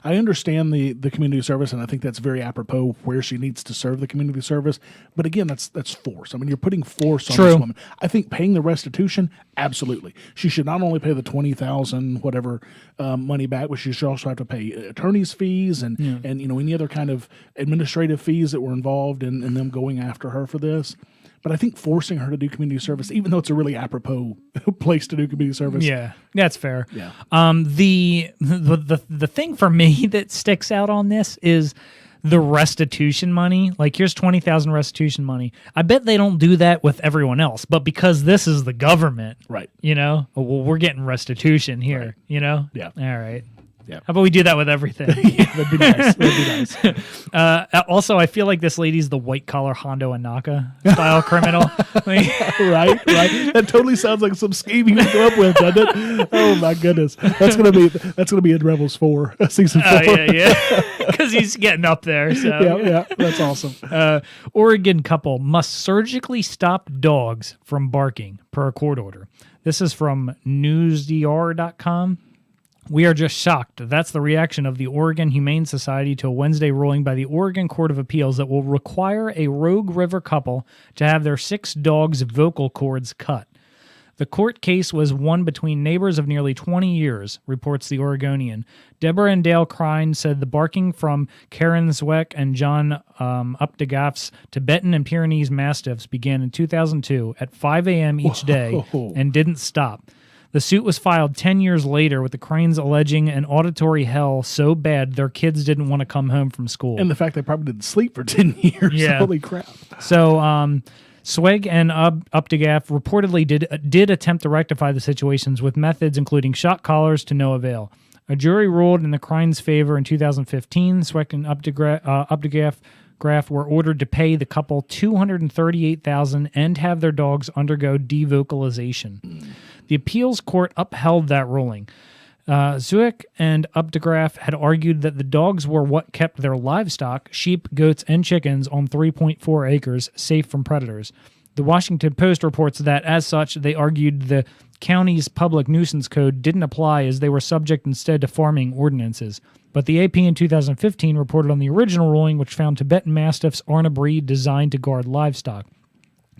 I understand the community service, and I think that's very apropos where she needs to serve the community service. But again, that's force. I mean, you're putting force on this woman. I think paying the restitution, absolutely. She should not only pay the $20,000 whatever money back, but she should also have to pay attorney's fees and any other kind of administrative fees that were involved in them going after her for this. But I think forcing her to do community service, even though it's a really apropos place to do community service. Yeah, that's fair. Yeah. The thing for me that sticks out on this is the restitution money. Like, here's $20,000 restitution money. I bet they don't do that with everyone else, but because this is the government, right? Well, we're getting restitution here. Right. Yeah. All right. Yeah. How about we do that with everything? That'd be nice. That'd be nice. Also, I feel like this lady's the white collar Hondo and Naka style criminal. Right. That totally sounds like some scheme you come up with, doesn't it? Oh my goodness, that's gonna be in Rebels 4 season 4. Yeah, because he's getting up there. So yeah, that's awesome. Oregon couple must surgically stop dogs from barking per a court order. This is from newsdr.com. We are just shocked. That's the reaction of the Oregon Humane Society to a Wednesday ruling by the Oregon Court of Appeals that will require a Rogue River couple to have their 6 dogs' vocal cords cut. The court case was one between neighbors of nearly 20 years, reports the Oregonian. Deborah and Dale Crine said the barking from Karen Zweck and John Updegaff's Tibetan and Pyrenees Mastiffs began in 2002 at 5 a.m. each day and didn't stop. The suit was filed 10 years later with the Cranes alleging an auditory hell so bad their kids didn't want to come home from school. And the fact they probably didn't sleep for 10 years. Yeah. Holy crap. So Sweg and Updegaff reportedly did attempt to rectify the situations with methods including shock collars to no avail. A jury ruled in the Cranes' favor in 2015. Sweg and Updegaff were ordered to pay the couple $238,000 and have their dogs undergo devocalization. The appeals court upheld that ruling. Zuick and Updegraff had argued that the dogs were what kept their livestock, sheep, goats, and chickens on 3.4 acres safe from predators. The Washington Post reports that, as such, they argued the county's public nuisance code didn't apply as they were subject instead to farming ordinances. But the AP in 2015 reported on the original ruling, which found Tibetan Mastiffs aren't a breed designed to guard livestock.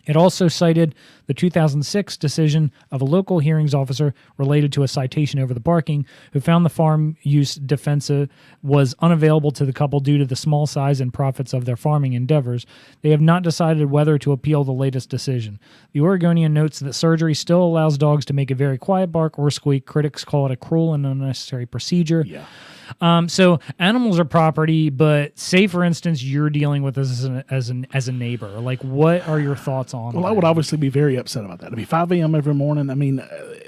It also cited the 2006 decision of a local hearings officer related to a citation over the barking, who found the farm use defensive was unavailable to the couple due to the small size and profits of their farming endeavors. They have not decided whether to appeal the latest decision. The Oregonian notes that surgery still allows dogs to make a very quiet bark or squeak. Critics call it a cruel and unnecessary procedure. Yeah. So animals are property, but say for instance you're dealing with this as a neighbor. Like, what are your thoughts on? Well, I would obviously be very upset about that. I mean, 5 a.m. every morning. I mean,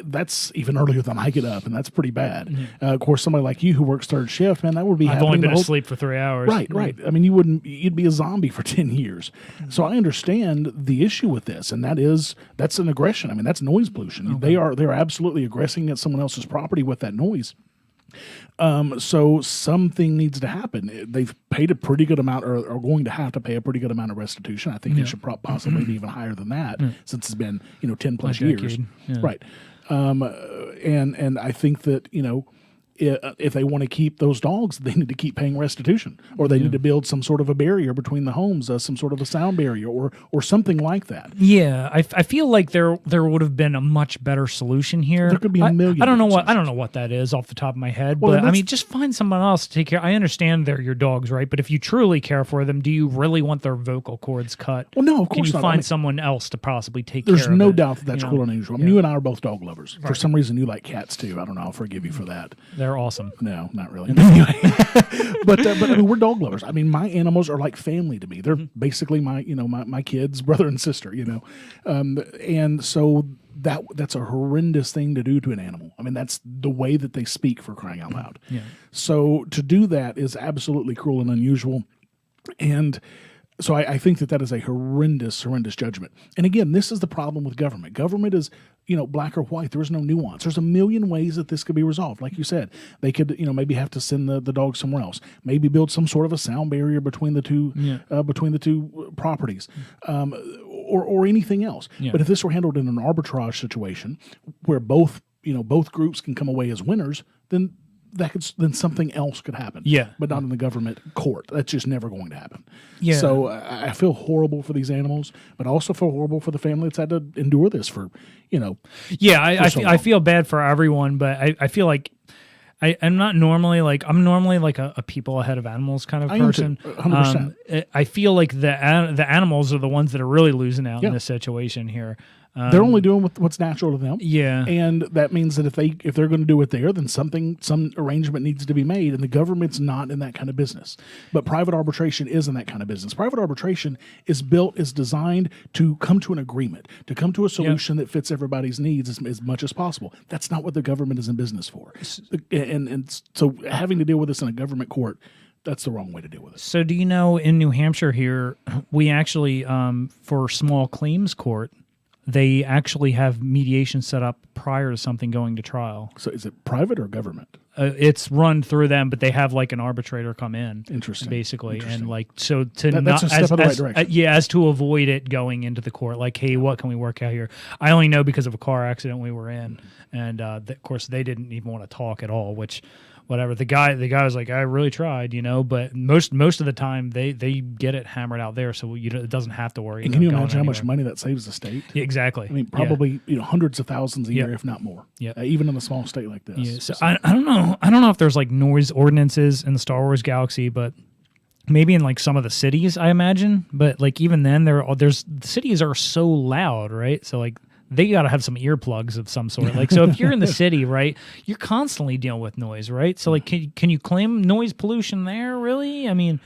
that's even earlier than I get up, and that's pretty bad. Mm-hmm. Of course, somebody like you who works third shift, man, that would be. I've only been asleep for 3 hours. Right, right. I mean, you'd be a zombie for 10 years. Mm-hmm. So I understand the issue with this, and that's an aggression. I mean, that's noise pollution. Okay. They're absolutely aggressing at someone else's property with that noise. So something needs to happen. They've paid a pretty good amount, or are going to have to pay a pretty good amount of restitution. I think they should possibly be even higher than that, since it's been 10 plus years, right? And I think that if they want to keep those dogs, they need to keep paying restitution, or they need to build some sort of a barrier between the homes, some sort of a sound barrier, or something like that. Yeah, I feel like there would have been a much better solution here. There could be a million. I don't know what that is off the top of my head, but I mean, just find someone else to take care. I understand they're your dogs, right? But if you truly care for them, do you really want their vocal cords cut? Well, no, of course not. Can you find someone else to possibly take care of it? There's no doubt that that's cruel and unusual. I mean, you and I are both dog lovers. Right. For some reason, you like cats too. I don't know. I'll forgive you for that. They're awesome. No, not really. Anyway, but I mean, we're dog lovers. I mean, my animals are like family to me. They're basically my kids, brother and sister. And so that's a horrendous thing to do to an animal. I mean, that's the way that they speak, for crying out loud. Yeah. So to do that is absolutely cruel and unusual, and so I think that is a horrendous judgment. And again, this is the problem with government. Government is, black or white. There is no nuance. There's a million ways that this could be resolved. Like you said, they could, maybe have to send the dog somewhere else. Maybe build some sort of a sound barrier between the two properties, or anything else. Yeah. But if this were handled in an arbitrage situation where both groups can come away as winners, then something else could happen. Yeah. But not in the government court. That's just never going to happen. Yeah. So I feel horrible for these animals, but I also feel horrible for the family that's had to endure this for. Yeah, I feel bad for everyone, but I feel like I'm normally like a people ahead of animals kind of person. 100%. I feel like the animals are the ones that are really losing out in this situation here. They're only doing what's natural to them. Yeah. And that means that if they're going to do it there, then some arrangement needs to be made, and the government's not in that kind of business. But private arbitration is in that kind of business. Private arbitration is designed to come to an agreement, to come to a solution that fits everybody's needs as much as possible. That's not what the government is in business for. And so having to deal with this in a government court, that's the wrong way to deal with it. So do you know, in New Hampshire here, we actually, for small claims court, they actually have mediation set up prior to something going to trial. So is it private or government? It's run through them, but they have like an arbitrator come in. Interesting. Basically. Interesting. And like, so to that's a step in the right direction. As to avoid it going into the court, like, hey, what can we work out here? I only know because of a car accident we were in. And of course they didn't even want to talk at all, which whatever. The guy was like, I really tried, but most of the time they get it hammered out there, so it doesn't have to worry. And can you imagine how much money that saves the state? Yeah, exactly. I mean, probably hundreds of thousands a year, if not more. Yeah, even in a small state like this. Yeah. So I don't know. I don't know if there's like noise ordinances in the Star Wars galaxy, but maybe in like some of the cities, I imagine. But like even then, the cities are so loud, right? So like, they got to have some earplugs of some sort. Like, so if you're in the city, right, you're constantly dealing with noise, right? So like, can you claim noise pollution there? Really? I mean,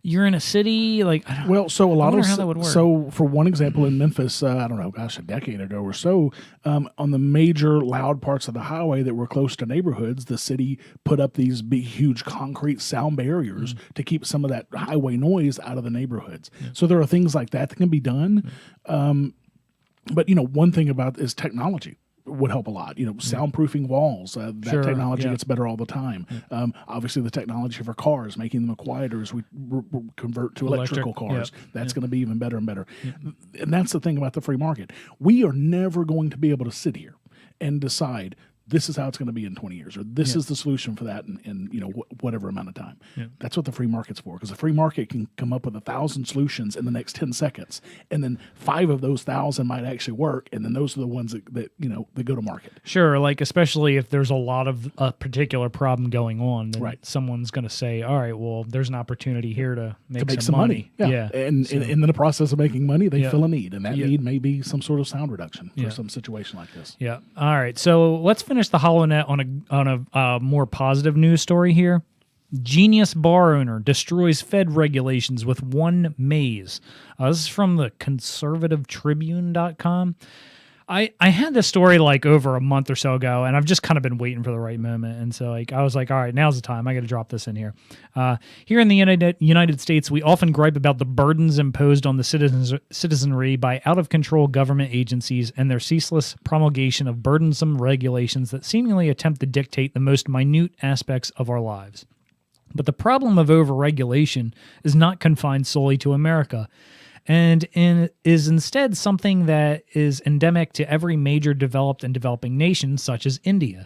you're in a city, like, so a lot of how that would work. So for one example, in Memphis, I don't know, a decade ago or so, on the major loud parts of the highway that were close to neighborhoods, the city put up these big, huge concrete sound barriers to keep some of that highway noise out of the neighborhoods. So there are things like that can be done. But one thing about is technology would help a lot. Soundproofing walls. That technology gets better all the time. Obviously, the technology for cars, making them quieter as we convert to electrical cars. That's going to be even better and better. And that's the thing about the free market. We are never going to be able to sit here and decide this is how it's going to be in 20 years, or this is the solution for that in whatever amount of time. Yeah. That's what the free market's for, because the free market can come up with 1,000 solutions in the next 10 seconds, and then 5 of those 1,000 might actually work, and then those are the ones that go to market. Sure, like especially if there's a lot of a particular problem going on, then someone's going to say, all right, well, there's an opportunity here to make some money. Yeah. And in the process of making money, they fill a need, and that need may be some sort of sound reduction for some situation like this. Yeah. All right. So let's finish the HoloNet on a more positive news story here. Genius bar owner destroys Fed regulations with one maze. This is from the conservativetribune.com. I had this story like over a month or so ago, and I've just kind of been waiting for the right moment. And so I was like, all right, now's the time. I got to drop this in here. Here in the United States, we often gripe about the burdens imposed on the citizenry by out-of-control government agencies and their ceaseless promulgation of burdensome regulations that seemingly attempt to dictate the most minute aspects of our lives. But the problem of overregulation is not confined solely to America, and is instead something that is endemic to every major developed and developing nation, such as India.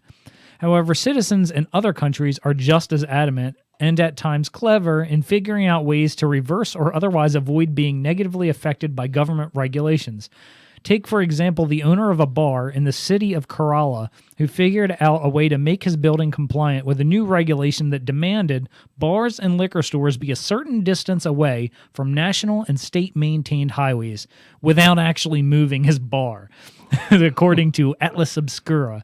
However, citizens in other countries are just as adamant and at times clever in figuring out ways to reverse or otherwise avoid being negatively affected by government regulations. Take, for example, the owner of a bar in the city of Kerala who figured out a way to make his building compliant with a new regulation that demanded bars and liquor stores be a certain distance away from national and state-maintained highways without actually moving his bar, according to Atlas Obscura.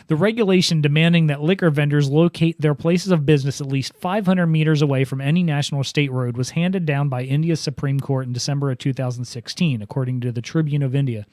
The regulation demanding that liquor vendors locate their places of business at least 500 meters away from any national or state road was handed down by India's Supreme Court in December of 2016, according to the Tribune of India.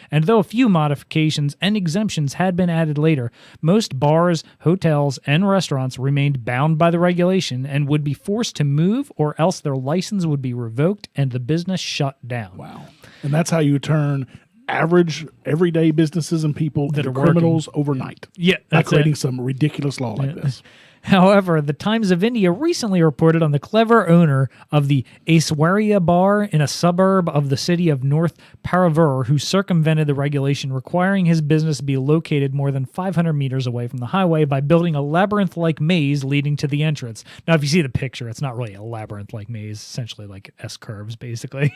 And though a few modifications and exemptions had been added later, most bars, hotels, and restaurants remained bound by the regulation and would be forced to move, or else their license would be revoked and the business shut down. Wow. And that's how you turn average, everyday businesses and people that are criminals overnight. Yeah, by creating some ridiculous law like this. However, the Times of India recently reported on the clever owner of the Aishwarya bar in a suburb of the city of North Paravur who circumvented the regulation requiring his business be located more than 500 meters away from the highway by building a labyrinth-like maze leading to the entrance. Now, if you see the picture, it's not really a labyrinth-like maze, essentially like S-curves, basically.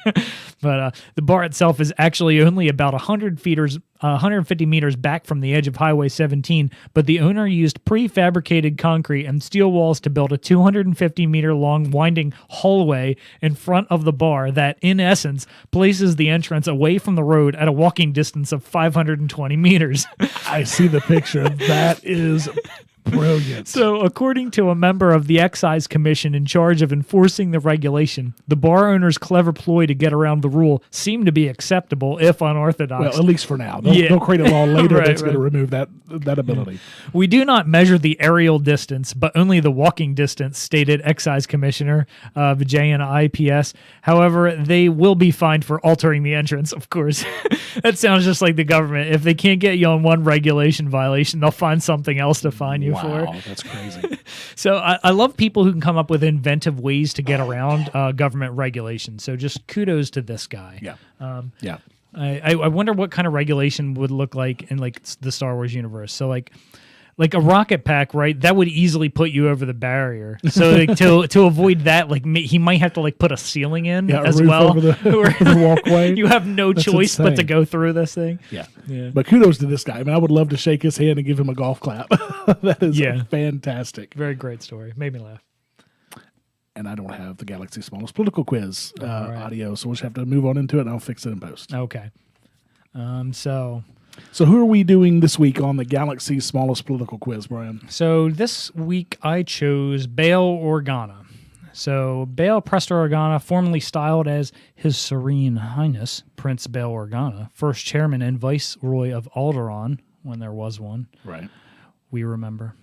But the bar itself is actually only about 150 meters back from the edge of Highway 17, but the owner used prefabricated concrete and steel walls to build a 250-meter-long winding hallway in front of the bar that, in essence, places the entrance away from the road at a walking distance of 520 meters. I see the picture. That is brilliant. So, according to a member of the Excise Commission in charge of enforcing the regulation, the bar owner's clever ploy to get around the rule seemed to be acceptable, if unorthodox. Well, at least for now. They'll create a law later that's going to remove that ability. We do not measure the aerial distance, but only the walking distance, stated Excise Commissioner Vijayan IPS. However, they will be fined for altering the entrance, of course. That sounds just like the government. If they can't get you on one regulation violation, they'll find something else to fine you for. Wow, that's crazy. So I love people who can come up with inventive ways to get around government regulation. So just kudos to this guy. Yeah. Yeah. I wonder what kind of regulation would look like in like the Star Wars universe. So like a rocket pack, right? That would easily put you over the barrier. So like, to avoid that, like he might have to like put a ceiling in as well. Over the walkway. You have no choice but to go through this thing. Yeah. But kudos to this guy. I mean, I would love to shake his hand and give him a golf clap. That is fantastic. Very great story. Made me laugh. And I don't have the Galaxy's Smallest Political Quiz audio, so we'll just have to move on into it, and I'll fix it in post. Okay. So who are we doing this week on the Galaxy's Smallest Political Quiz, Brian? So this week I chose Bail Organa. So Bail Presto Organa, formerly styled as His Serene Highness Prince Bail Organa, first chairman and viceroy of Alderaan, when there was one. Right. We remember.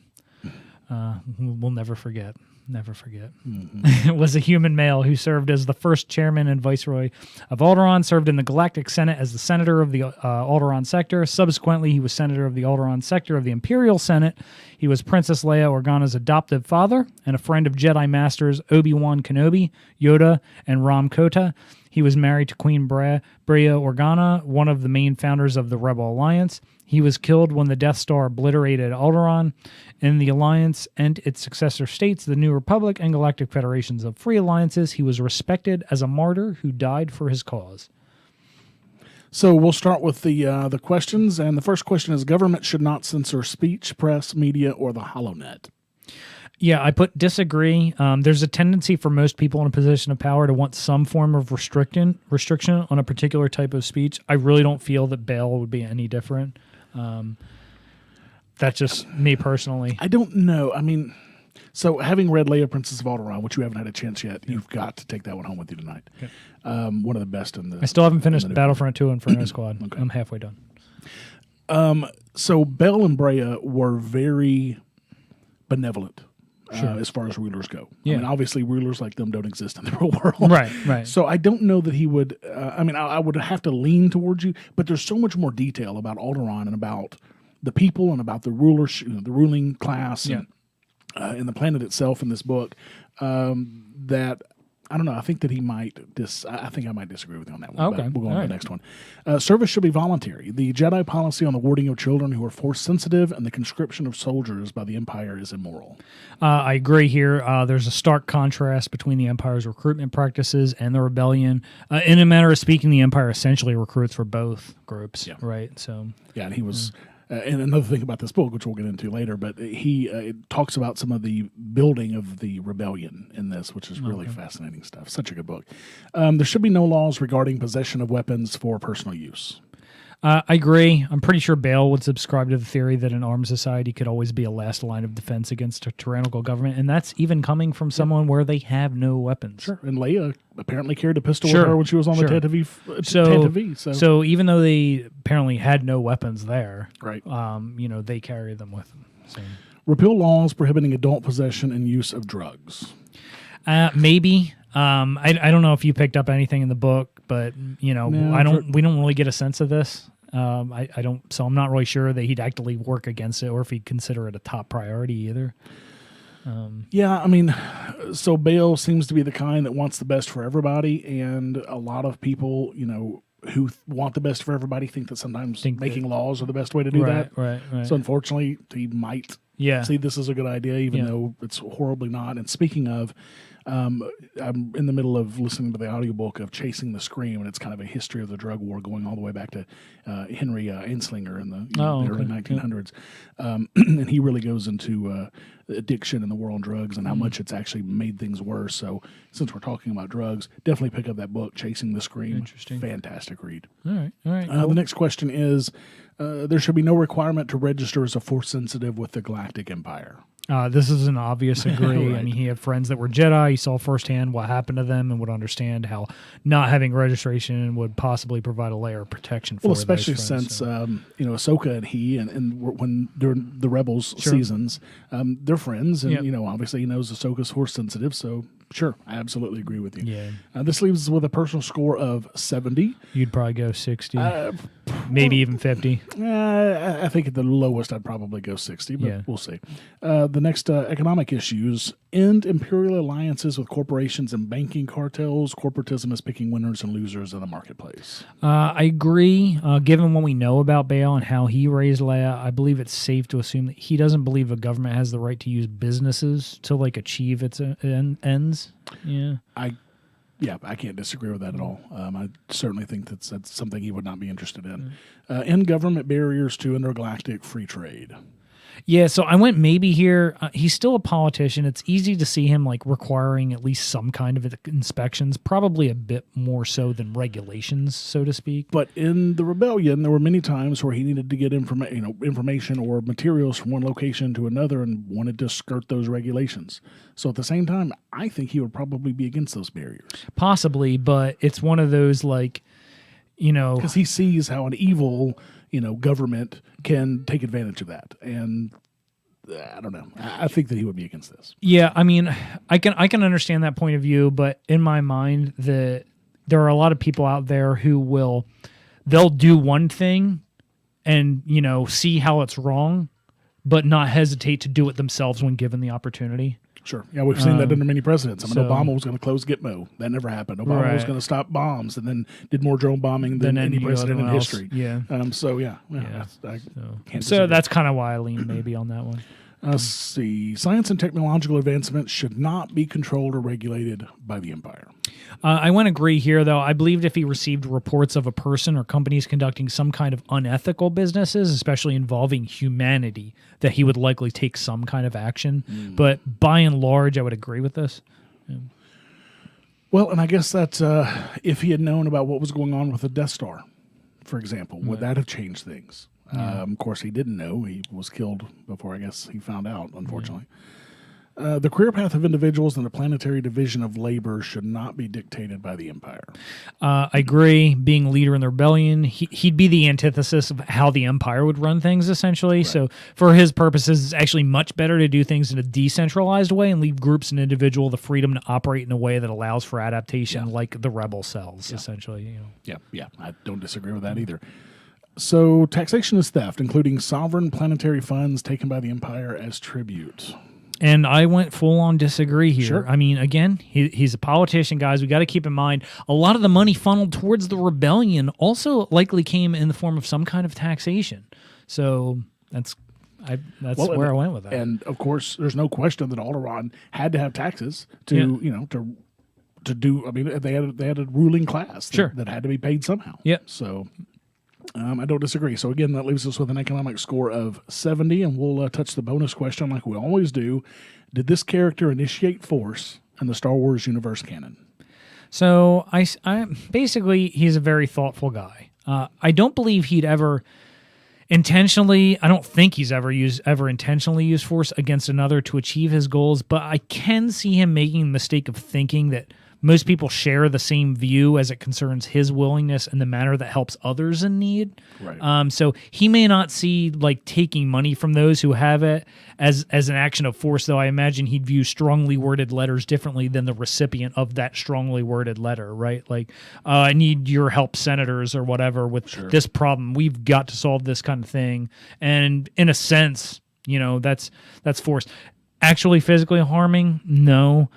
We'll never forget. Never forget. Mm-hmm. Was a human male who served as the first chairman and viceroy of Alderaan, served in the Galactic Senate as the senator of the Alderaan sector. Subsequently, he was senator of the Alderaan sector of the Imperial Senate. He was Princess Leia Organa's adoptive father and a friend of Jedi Masters Obi-Wan Kenobi, Yoda, and Ram Kota. He was married to Queen Brea Organa, one of the main founders of the Rebel Alliance. He was killed when the Death Star obliterated Alderaan. In the Alliance and its successor states, the New Republic and Galactic Federations of Free Alliances, he was respected as a martyr who died for his cause. So we'll start with the questions, and the first question is: government should not censor speech, press, media, or the HoloNet. Yeah, I put disagree. There's a tendency for most people in a position of power to want some form of restriction on a particular type of speech. I really don't feel that bail would be any different. That's just me personally. I don't know. I mean, so having read Leia, Princess of Alderaan, which you haven't had a chance yet, you've got to take that one home with you tonight. Okay. One of the best in the... I still haven't finished Battlefront 2 Inferno Squad. Okay. I'm halfway done. So Bell and Brea were very benevolent. As far as rulers go. Yeah. I mean, obviously, rulers like them don't exist in the real world. Right. So I don't know that he would, I would have to lean towards you, but there's so much more detail about Alderaan and about the people and about the rulers, the ruling class and the planet itself in this book that... I don't know. I think that he might. I think I might disagree with you on that one. Okay, we'll go on to the next one. Service should be voluntary. The Jedi policy on the warding of children who are force sensitive and the conscription of soldiers by the Empire is immoral. I agree here. There's a stark contrast between the Empire's recruitment practices and the rebellion. In a manner of speaking, the Empire essentially recruits for both groups. Yeah. Right. So. Yeah, and he was. And another thing about this book, which we'll get into later, but he talks about some of the building of the rebellion in this, which is really fascinating stuff. Such a good book. There should be no laws regarding possession of weapons for personal use. I agree. I'm pretty sure Bale would subscribe to the theory that an armed society could always be a last line of defense against a tyrannical government, and that's even coming from someone where they have no weapons. Sure, and Leia apparently carried a pistol with her when she was on the Tantive. So even though they apparently had no weapons there, right? They carry them with them. So. Repeal laws prohibiting adult possession and use of drugs. Maybe. I don't know if you picked up anything in the book, but we don't really get a sense of this. I don't, so I'm not really sure that he'd actively work against it or if he'd consider it a top priority either. So Bale seems to be the kind that wants the best for everybody, and a lot of people, who want the best for everybody think that sometimes making laws are the best way to do that. Right. So unfortunately, he might see this as a good idea, even though it's horribly not. And speaking of, I'm in the middle of listening to the audiobook of Chasing the Scream, and it's kind of a history of the drug war going all the way back to Henry Anslinger in the early 1900s. And he really goes into addiction and the war on drugs and how much it's actually made things worse. So since we're talking about drugs, definitely pick up that book, Chasing the Scream. Interesting. Fantastic read. All right. Cool. The next question is, there should be no requirement to register as a force sensitive with the Galactic Empire. This is an obvious agree. Right. I mean, he had friends that were Jedi. He saw firsthand what happened to them and would understand how not having registration would possibly provide a layer of protection for them. Well, especially since, Ahsoka and he, and when during the Rebels seasons, they're friends. And, obviously he knows Ahsoka's force sensitive. So, sure, I absolutely agree with you. Yeah. This leaves us with a personal score of 70. You'd probably go 60. Maybe even 50. I think at the lowest I'd probably go 60, but we'll see. The next economic issues: end imperial alliances with corporations and banking cartels. Corporatism is picking winners and losers in the marketplace. I agree. Given what we know about Bale and how he raised Leia, I believe it's safe to assume that he doesn't believe a government has the right to use businesses to achieve its ends. Yeah. I can't disagree with that at all. I certainly think that's something he would not be interested in. End government barriers to intergalactic free trade. Yeah, so I went maybe here. He's still a politician. It's easy to see him requiring at least some kind of inspections, probably a bit more so than regulations, so to speak. But in the rebellion, there were many times where he needed to get information or materials from one location to another and wanted to skirt those regulations. So at the same time, I think he would probably be against those barriers. Possibly, but it's one of those because he sees how an evil government can take advantage of that. And I don't know. I think that he would be against this. Yeah, I mean, I can understand that point of view, but in my mind, there are a lot of people out there who they'll do one thing and, see how it's wrong, but not hesitate to do it themselves when given the opportunity. Sure. Yeah, we've seen that under many presidents. I mean, so- Obama was going to close Gitmo. That never happened. Obama was Right. going to stop bombs and then did more drone bombing than any president in else. history. Yeah. So, yeah. Yeah. I can't So disagree. that's kind of why I lean maybe on that one. Let's see. Science and technological advancements should not be controlled or regulated by the empire. I wouldn't agree here, though. I believed if he received reports of a person or companies conducting some kind of unethical businesses, especially involving humanity, that he would likely take some kind of action. But by and large, I would agree with this. Well, and I guess that if he had known about what was going on with the Death Star, for example, would that have changed things? Of course, he didn't know. He was killed before, I guess, he found out, unfortunately. The career path of individuals in the planetary division of labor should not be dictated by the empire. I agree. Being a leader in the rebellion, he'd be the antithesis of how the empire would run things, essentially. So for his purposes, it's actually much better to do things in a decentralized way and leave groups and individuals the freedom to operate in a way that allows for adaptation, like the rebel cells, essentially. You know. Yeah, I don't disagree with that either. So taxation is theft, including sovereign planetary funds taken by the empire as tribute. And I went full on disagree here. Sure. I mean, again, he's a politician, guys. We got to keep in mind a lot of the money funneled towards the rebellion also likely came in the form of some kind of taxation. So that's where I went with that. And of course, there's no question that Alderaan had to have taxes to to do. I mean, they had a ruling class that had to be paid somehow. Yeah. So. I don't disagree. So again, that leaves us with an economic score of 70, and we'll touch the bonus question like we always do. Did this character initiate Force in the Star Wars universe canon? So I basically, he's a very thoughtful guy. I don't believe he'd ever intentionally. I don't think he's ever intentionally used Force against another to achieve his goals. But I can see him making the mistake of thinking that most people share the same view as it concerns his willingness in the manner that helps others in need. Right. So he may not see like taking money from those who have it as an action of force, though I imagine he'd view strongly worded letters differently than the recipient of that strongly worded letter, right? Like, I need your help, senators, or whatever, with this problem. We've got to solve this kind of thing. And in a sense, that's force. Actually physically harming? No.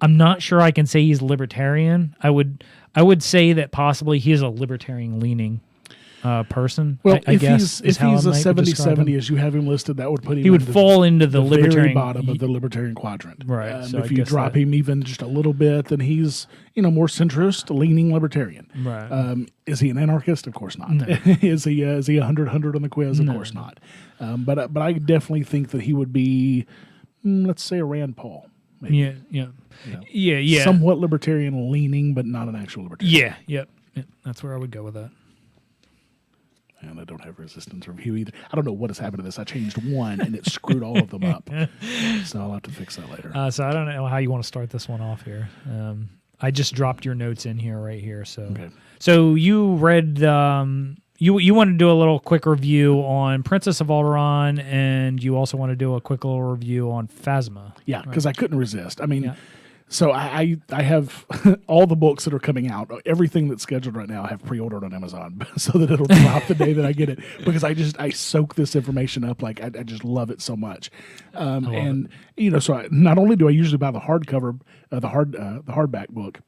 I'm not sure I can say he's libertarian. I would say that possibly he is a libertarian leaning person. Well, I guess if he's a 70-70 as you have him listed, that would put him. He would fall into the very libertarian bottom of the libertarian quadrant. Right. So if you drop him even just a little bit, then he's more centrist, leaning libertarian. Right. Is he an anarchist? Of course not. No. Is he 100 on the quiz? Of course not. But I definitely think that he would be, let's say, a Rand Paul. Maybe. Yeah. Somewhat libertarian leaning, but not an actual libertarian. Yeah. That's where I would go with that. And I don't have resistance review either. I don't know what has happened to this. I changed one and it screwed all of them up. So I'll have to fix that later. So I don't know how you want to start this one off here. I just dropped your notes in here right here. So Okay. So you read you want to do a little quick review on Princess of Alderaan, and you also want to do a quick little review on Phasma. Yeah, because I couldn't resist. I mean, so I have all the books that are coming out. Everything that's scheduled right now I have pre-ordered on Amazon so that it'll drop the day that I get it, because I soak this information up. Like I just love it so much. And so not only do I usually buy the hardcover, the hardback book,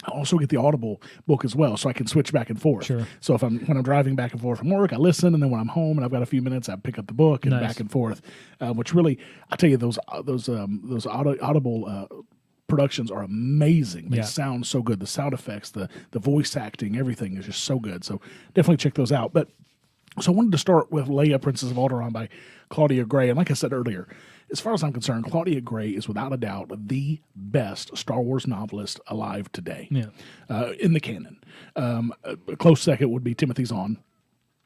I also get the Audible book as well, so I can switch back and forth. Sure. So when I'm driving back and forth from work, I listen, and then when I'm home and I've got a few minutes, I pick up the book and back and forth. Which really, I tell you, those Audible productions are amazing. They sound so good. The sound effects, the voice acting, everything is just so good. So definitely check those out. But so I wanted to start with Leia, Princess of Alderaan by Claudia Gray. And like I said earlier, as far as I'm concerned, Claudia Gray is without a doubt the best Star Wars novelist alive today in the canon. A close second would be Timothy Zahn,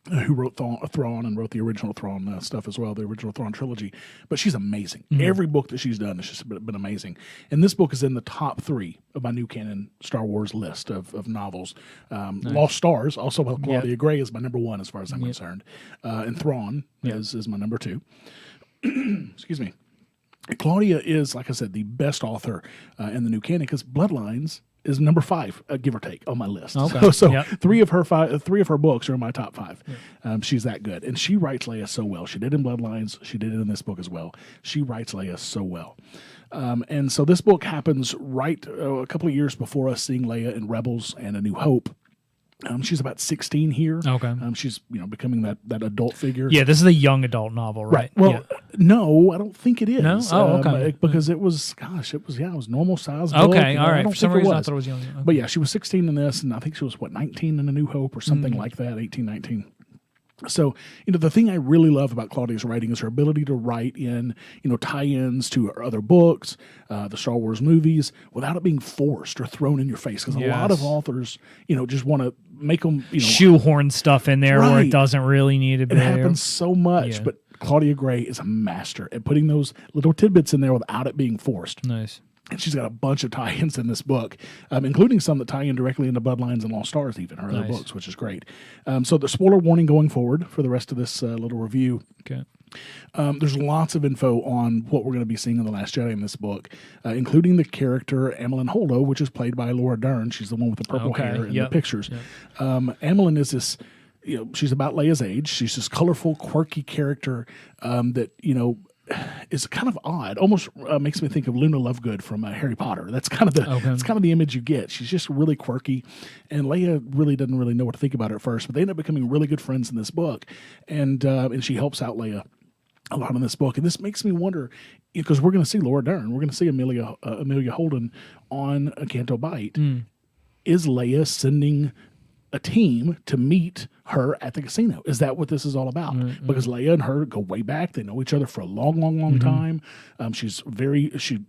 who wrote Thrawn and wrote the original Thrawn stuff as well, the original Thrawn trilogy. But she's amazing. Every book that she's done has just been amazing. And this book is in the top 3 of my new canon Star Wars list of novels. Lost Stars, also by Claudia Gray, is my number 1 as far as I'm concerned. And Thrawn is my number 2. Excuse me. Claudia is, like I said, the best author in the new canon, because Bloodlines is number 5, give or take, on my list. Okay. So Yep. 3 of her books are in my top 5. She's that good, and she writes Leia so well. She did in Bloodlines. She did it in this book as well. She writes Leia so well. And so this book happens right a couple of years before us seeing Leia in Rebels and A New Hope. She's about 16 here. Okay. She's becoming that adult figure. Yeah, this is a young adult novel, right? Well, no, I don't think it is. No? Oh, okay. Because it was normal size. Okay, book, all right. I don't For some think reason, it I was. thought it was young. Okay. But yeah, she was 16 in this, and I think she was 19 in A New Hope or something like that, 18, 19. So, the thing I really love about Claudia's writing is her ability to write in, tie-ins to her other books, the Star Wars movies, without it being forced or thrown in your face. Because a lot of authors, just want to make them, shoehorn stuff in there where it Right. doesn't really need to be. It happens so much, Yeah. but Claudia Gray is a master at putting those little tidbits in there without it being forced. Nice. And she's got a bunch of tie-ins in this book, including some that tie in directly into Bloodlines and Lost Stars, even her other books, which is great. So the spoiler warning going forward for the rest of this little review. Okay. There's lots of info on what we're going to be seeing in The Last Jedi in this book, including the character Amilyn Holdo, which is played by Laura Dern. She's the one with the purple hair in the pictures. Amilyn is this, she's about Leia's age. She's this colorful, quirky character that, is kind of odd. Almost makes me think of Luna Lovegood from Harry Potter. That's kind of the image you get. She's just really quirky, and Leia really doesn't really know what to think about her at first. But they end up becoming really good friends in this book, and she helps out Leia a lot in this book. And this makes me wonder, because we're going to see Laura Dern, we're going to see Amelia Holden on a Canto Bight. Is Leia sending a team to meet her at the casino? Is that what this is all about? Because Leia and her go way back. They know each other for a long, long, long time. She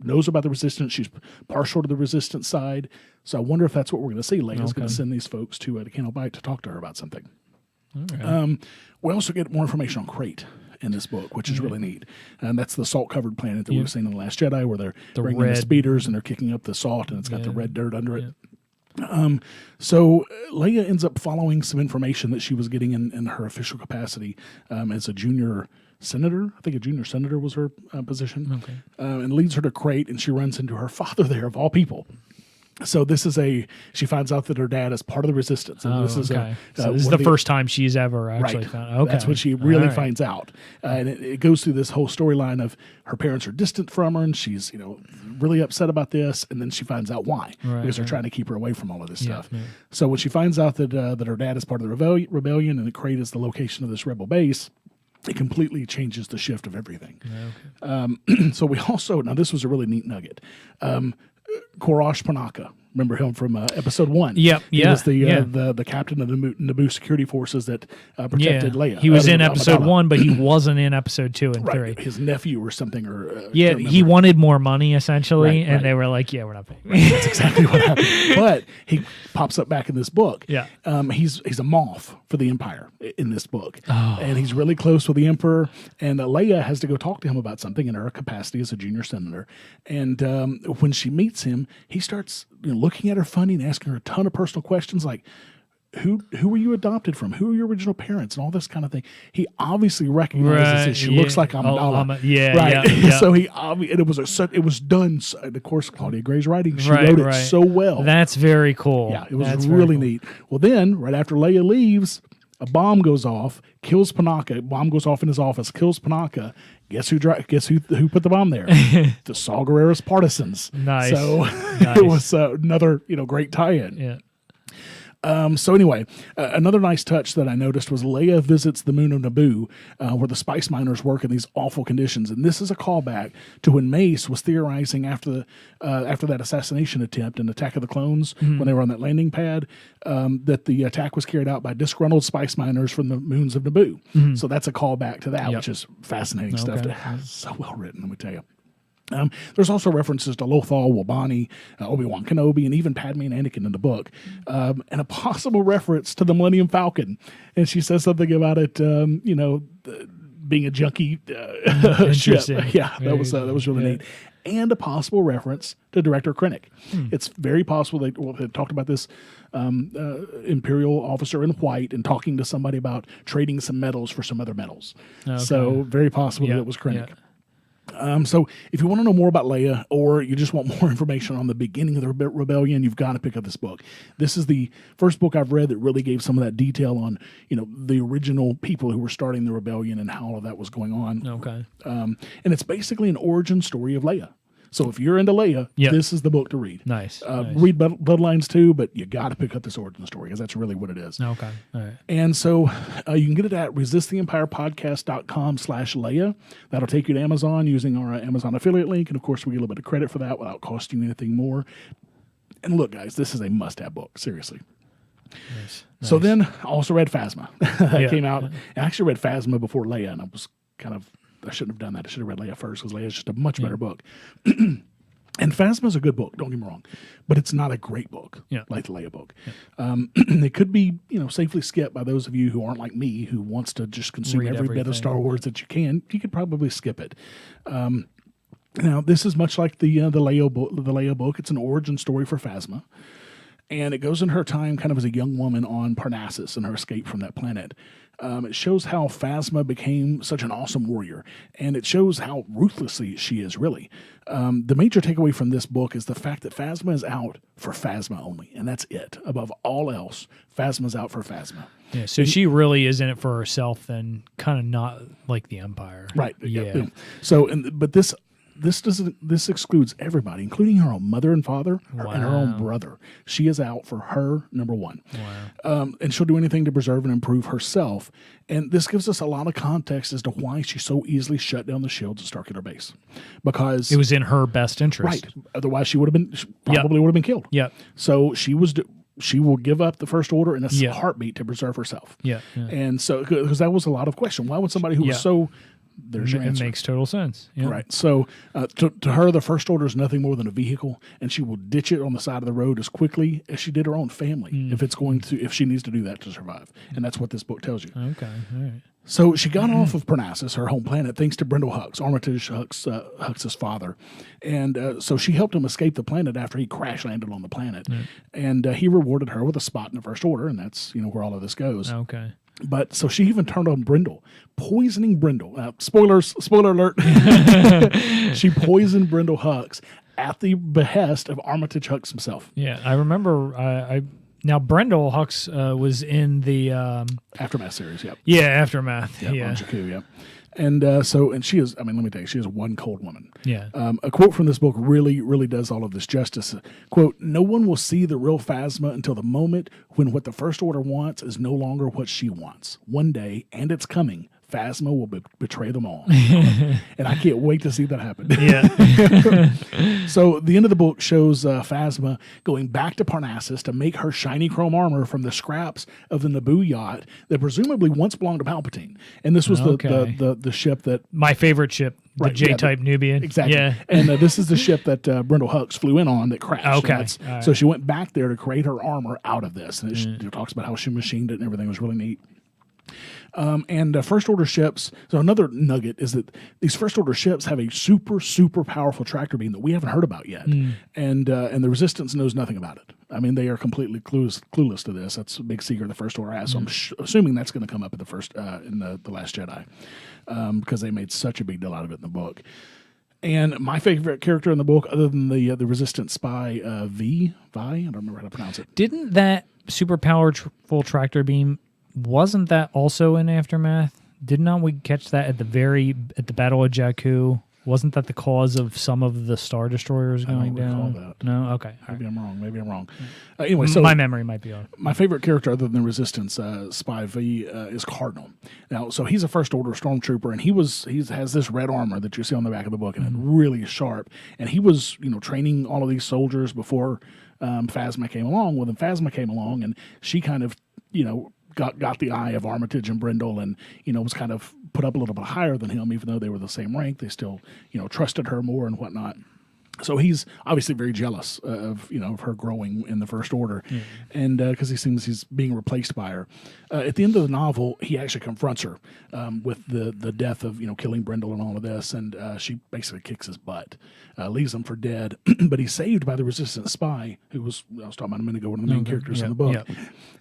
knows about the Resistance. She's partial to the Resistance side. So I wonder if that's what we're going to see. Leia's going to send these folks to Canto Bight to talk to her about something. Okay. We also get more information on Crate in this book, which is really neat. And that's the salt-covered planet that we've seen in The Last Jedi, where they're bringing the speeders and they're kicking up the salt, and it's got the red dirt under it. So Leia ends up following some information that she was getting in her official capacity as a junior senator. I think a junior senator was her position. Okay. And leads her to Crate, and she runs into her father there, of all people. So she finds out that her dad is part of the Resistance. And this is the first time she's ever actually found. Okay. That's when she really finds out. And it goes through this whole storyline of her parents are distant from her, and she's, really upset about this. And then she finds out why, because they're trying to keep her away from all of this stuff. Yeah. So when she finds out that her dad is part of the rebellion and the Crate is the location of this rebel base, it completely changes the shift of everything. Yeah, okay. So we also, now this was a really neat nugget. Korosh Panaka. Remember him from episode 1? Yep. He was the captain of the Naboo security forces that protected Leia. He was in episode 1, but he wasn't in episode 2 and 3. His nephew or something. He wanted more money, essentially, and they were like, yeah, we're not paying. That's exactly what happened. But he pops up back in this book. Yeah. He's a moth for the Empire in this book. Oh. And he's really close with the Emperor. And Leia has to go talk to him about something in her capacity as a junior senator. And when she meets him, he starts looking at her funny and asking her a ton of personal questions like, who were you adopted from? Who are your original parents? And all this kind of thing. He obviously recognizes that she looks like Amidala. So it was done. And of course, Claudia Gray's writing. She wrote it so well. That's very cool. Yeah, it was really neat. Well, then right after Leia leaves, a bomb goes off, kills Panaka. Bomb goes off in his office, kills Panaka. Guess who put the bomb there? The Saw Gerrera's partisans. Nice. So it was another great tie-in. Yeah. So anyway, another nice touch that I noticed was Leia visits the moon of Naboo, where the spice miners work in these awful conditions, and this is a callback to when Mace was theorizing after that assassination attempt in Attack of the Clones, when they were on that landing pad, that the attack was carried out by disgruntled spice miners from the moons of Naboo. So that's a callback to that, which is fascinating stuff. So well written, let me tell you. There's also references to Lothal, Wabani, Obi-Wan Kenobi, and even Padme and Anakin in the book, and a possible reference to the Millennium Falcon. And she says something about it, being a junkie ship. Yeah, that was really neat. And a possible reference to Director Krennic. It's very possible they talked about this Imperial officer in white and talking to somebody about trading some metals for some other metals. So very possible that it was Krennic. So if you want to know more about Leia, or you just want more information on the beginning of the rebellion, you've got to pick up this book. This is the first book I've read that really gave some of that detail on, the original people who were starting the rebellion and how all of that was going on. Okay. And it's basically an origin story of Leia. So if you're into Leia, this is the book to read. Nice. Read Bloodlines too, but you got to pick up this origin story because that's really what it is. Okay. All right. And so you can get it at resisttheempirepodcast.com/Leia. That'll take you to Amazon using our Amazon affiliate link. And of course, we get a little bit of credit for that without costing you anything more. And look, guys, this is a must-have book. Seriously. Nice. So then I also read Phasma. That came out. I actually read Phasma before Leia, and I was I shouldn't have done that. I should have read Leia first because Leia is just a much better book. And Phasma is a good book, don't get me wrong, but it's not a great book like the Leia book. It could be, safely skipped by those of you who aren't like me, who wants to just consume every bit of Star Wars that you can. You could probably skip it. Now, this is much like the Leia book. It's an origin story for Phasma. And it goes in her time kind of as a young woman on Parnassus and her escape from that planet. It shows how Phasma became such an awesome warrior, and it shows how ruthlessly she is, really. The major takeaway from this book is the fact that Phasma is out for Phasma only, and that's it. Above all else, Phasma's out for Phasma. Yeah, so she really is in it for herself and kind of not like the Empire. Right. Yeah. So, but this excludes everybody, including her own mother and father and her own brother. She is out for her, number one. Wow. And she'll do anything to preserve and improve herself. And this gives us a lot of context as to why she so easily shut down the shields at Starkiller Base. Because it was in her best interest. Right. Otherwise, she would have been killed. Yeah. So she will give up the First Order in a heartbeat to preserve herself. Yeah. And so, because that was a lot of question. Why would somebody who was so... There's your answer. It makes total sense. Yeah. Right. So to her, the First Order is nothing more than a vehicle, and she will ditch it on the side of the road as quickly as she did her own family if she needs to do that to survive. And that's what this book tells you. Okay. All right. So she got off of Parnassus, her home planet, thanks to Brendel Hux, Armitage Hux's father. And so she helped him escape the planet after he crash landed on the planet. And he rewarded her with a spot in the First Order, and that's where all of this goes. Okay. But so she even turned on Brendel, poisoning Brendel. Spoiler alert. She poisoned Brendel Hux at the behest of Armitage Hux himself. Yeah, I remember. Now Brendel Hux was in the Aftermath series. Yep. Yeah, Aftermath. Yep, yeah. On Jakku. Yep. And she is, let me tell you, she is one cold woman. Yeah. A quote from this book really, really does all of this justice. Quote, "No one will see the real Phasma until the moment when what the First Order wants is no longer what she wants. One day, and it's coming, Phasma will betray them all." And I can't wait to see that happen. Yeah. So the end of the book shows Phasma going back to Parnassus to make her shiny chrome armor from the scraps of the Naboo yacht that presumably once belonged to Palpatine. And this was the ship that... My favorite ship, the J-type Nubian. Exactly. Yeah. And this is the ship that Brendel Hux flew in on that crashed. Okay. Right. So she went back there to create her armor out of this. And it talks about how she machined it and everything. It was really neat. And First Order ships, so another nugget is that these First Order ships have a super, super powerful tractor beam that we haven't heard about yet. And the Resistance knows nothing about it. I mean, they are completely clueless to this. That's a big secret the First Order has. So I'm assuming that's going to come up in the Last Jedi, because they made such a big deal out of it in the book. And my favorite character in the book, other than the Resistance spy, Vi, I don't remember how to pronounce it. Didn't that super powerful tractor beam... Wasn't that also in Aftermath? Did not we catch that at the Battle of Jakku? Wasn't that the cause of some of the Star Destroyers going down? I don't recall that. No? Okay. Maybe I'm wrong. Anyway, so... My memory might be off. My favorite character other than Resistance spy V is Cardinal. Now, so he's a First Order stormtrooper, and he has this red armor that you see on the back of the book, and it's really sharp. And he was, training all of these soldiers before Phasma came along. Well, then Phasma came along, and she kind of, got the eye of Armitage and Brendel, and was kind of put up a little bit higher than him, even though they were the same rank. They still trusted her more and whatnot. So he's obviously very jealous of of her growing in the First Order, and because he seems he's being replaced by her. At the end of the novel, he actually confronts her with the death of killing Brindle and all of this, and she basically kicks his butt, leaves him for dead. But he's saved by the Resistance spy, who I was talking about a minute ago, one of the main characters in the book.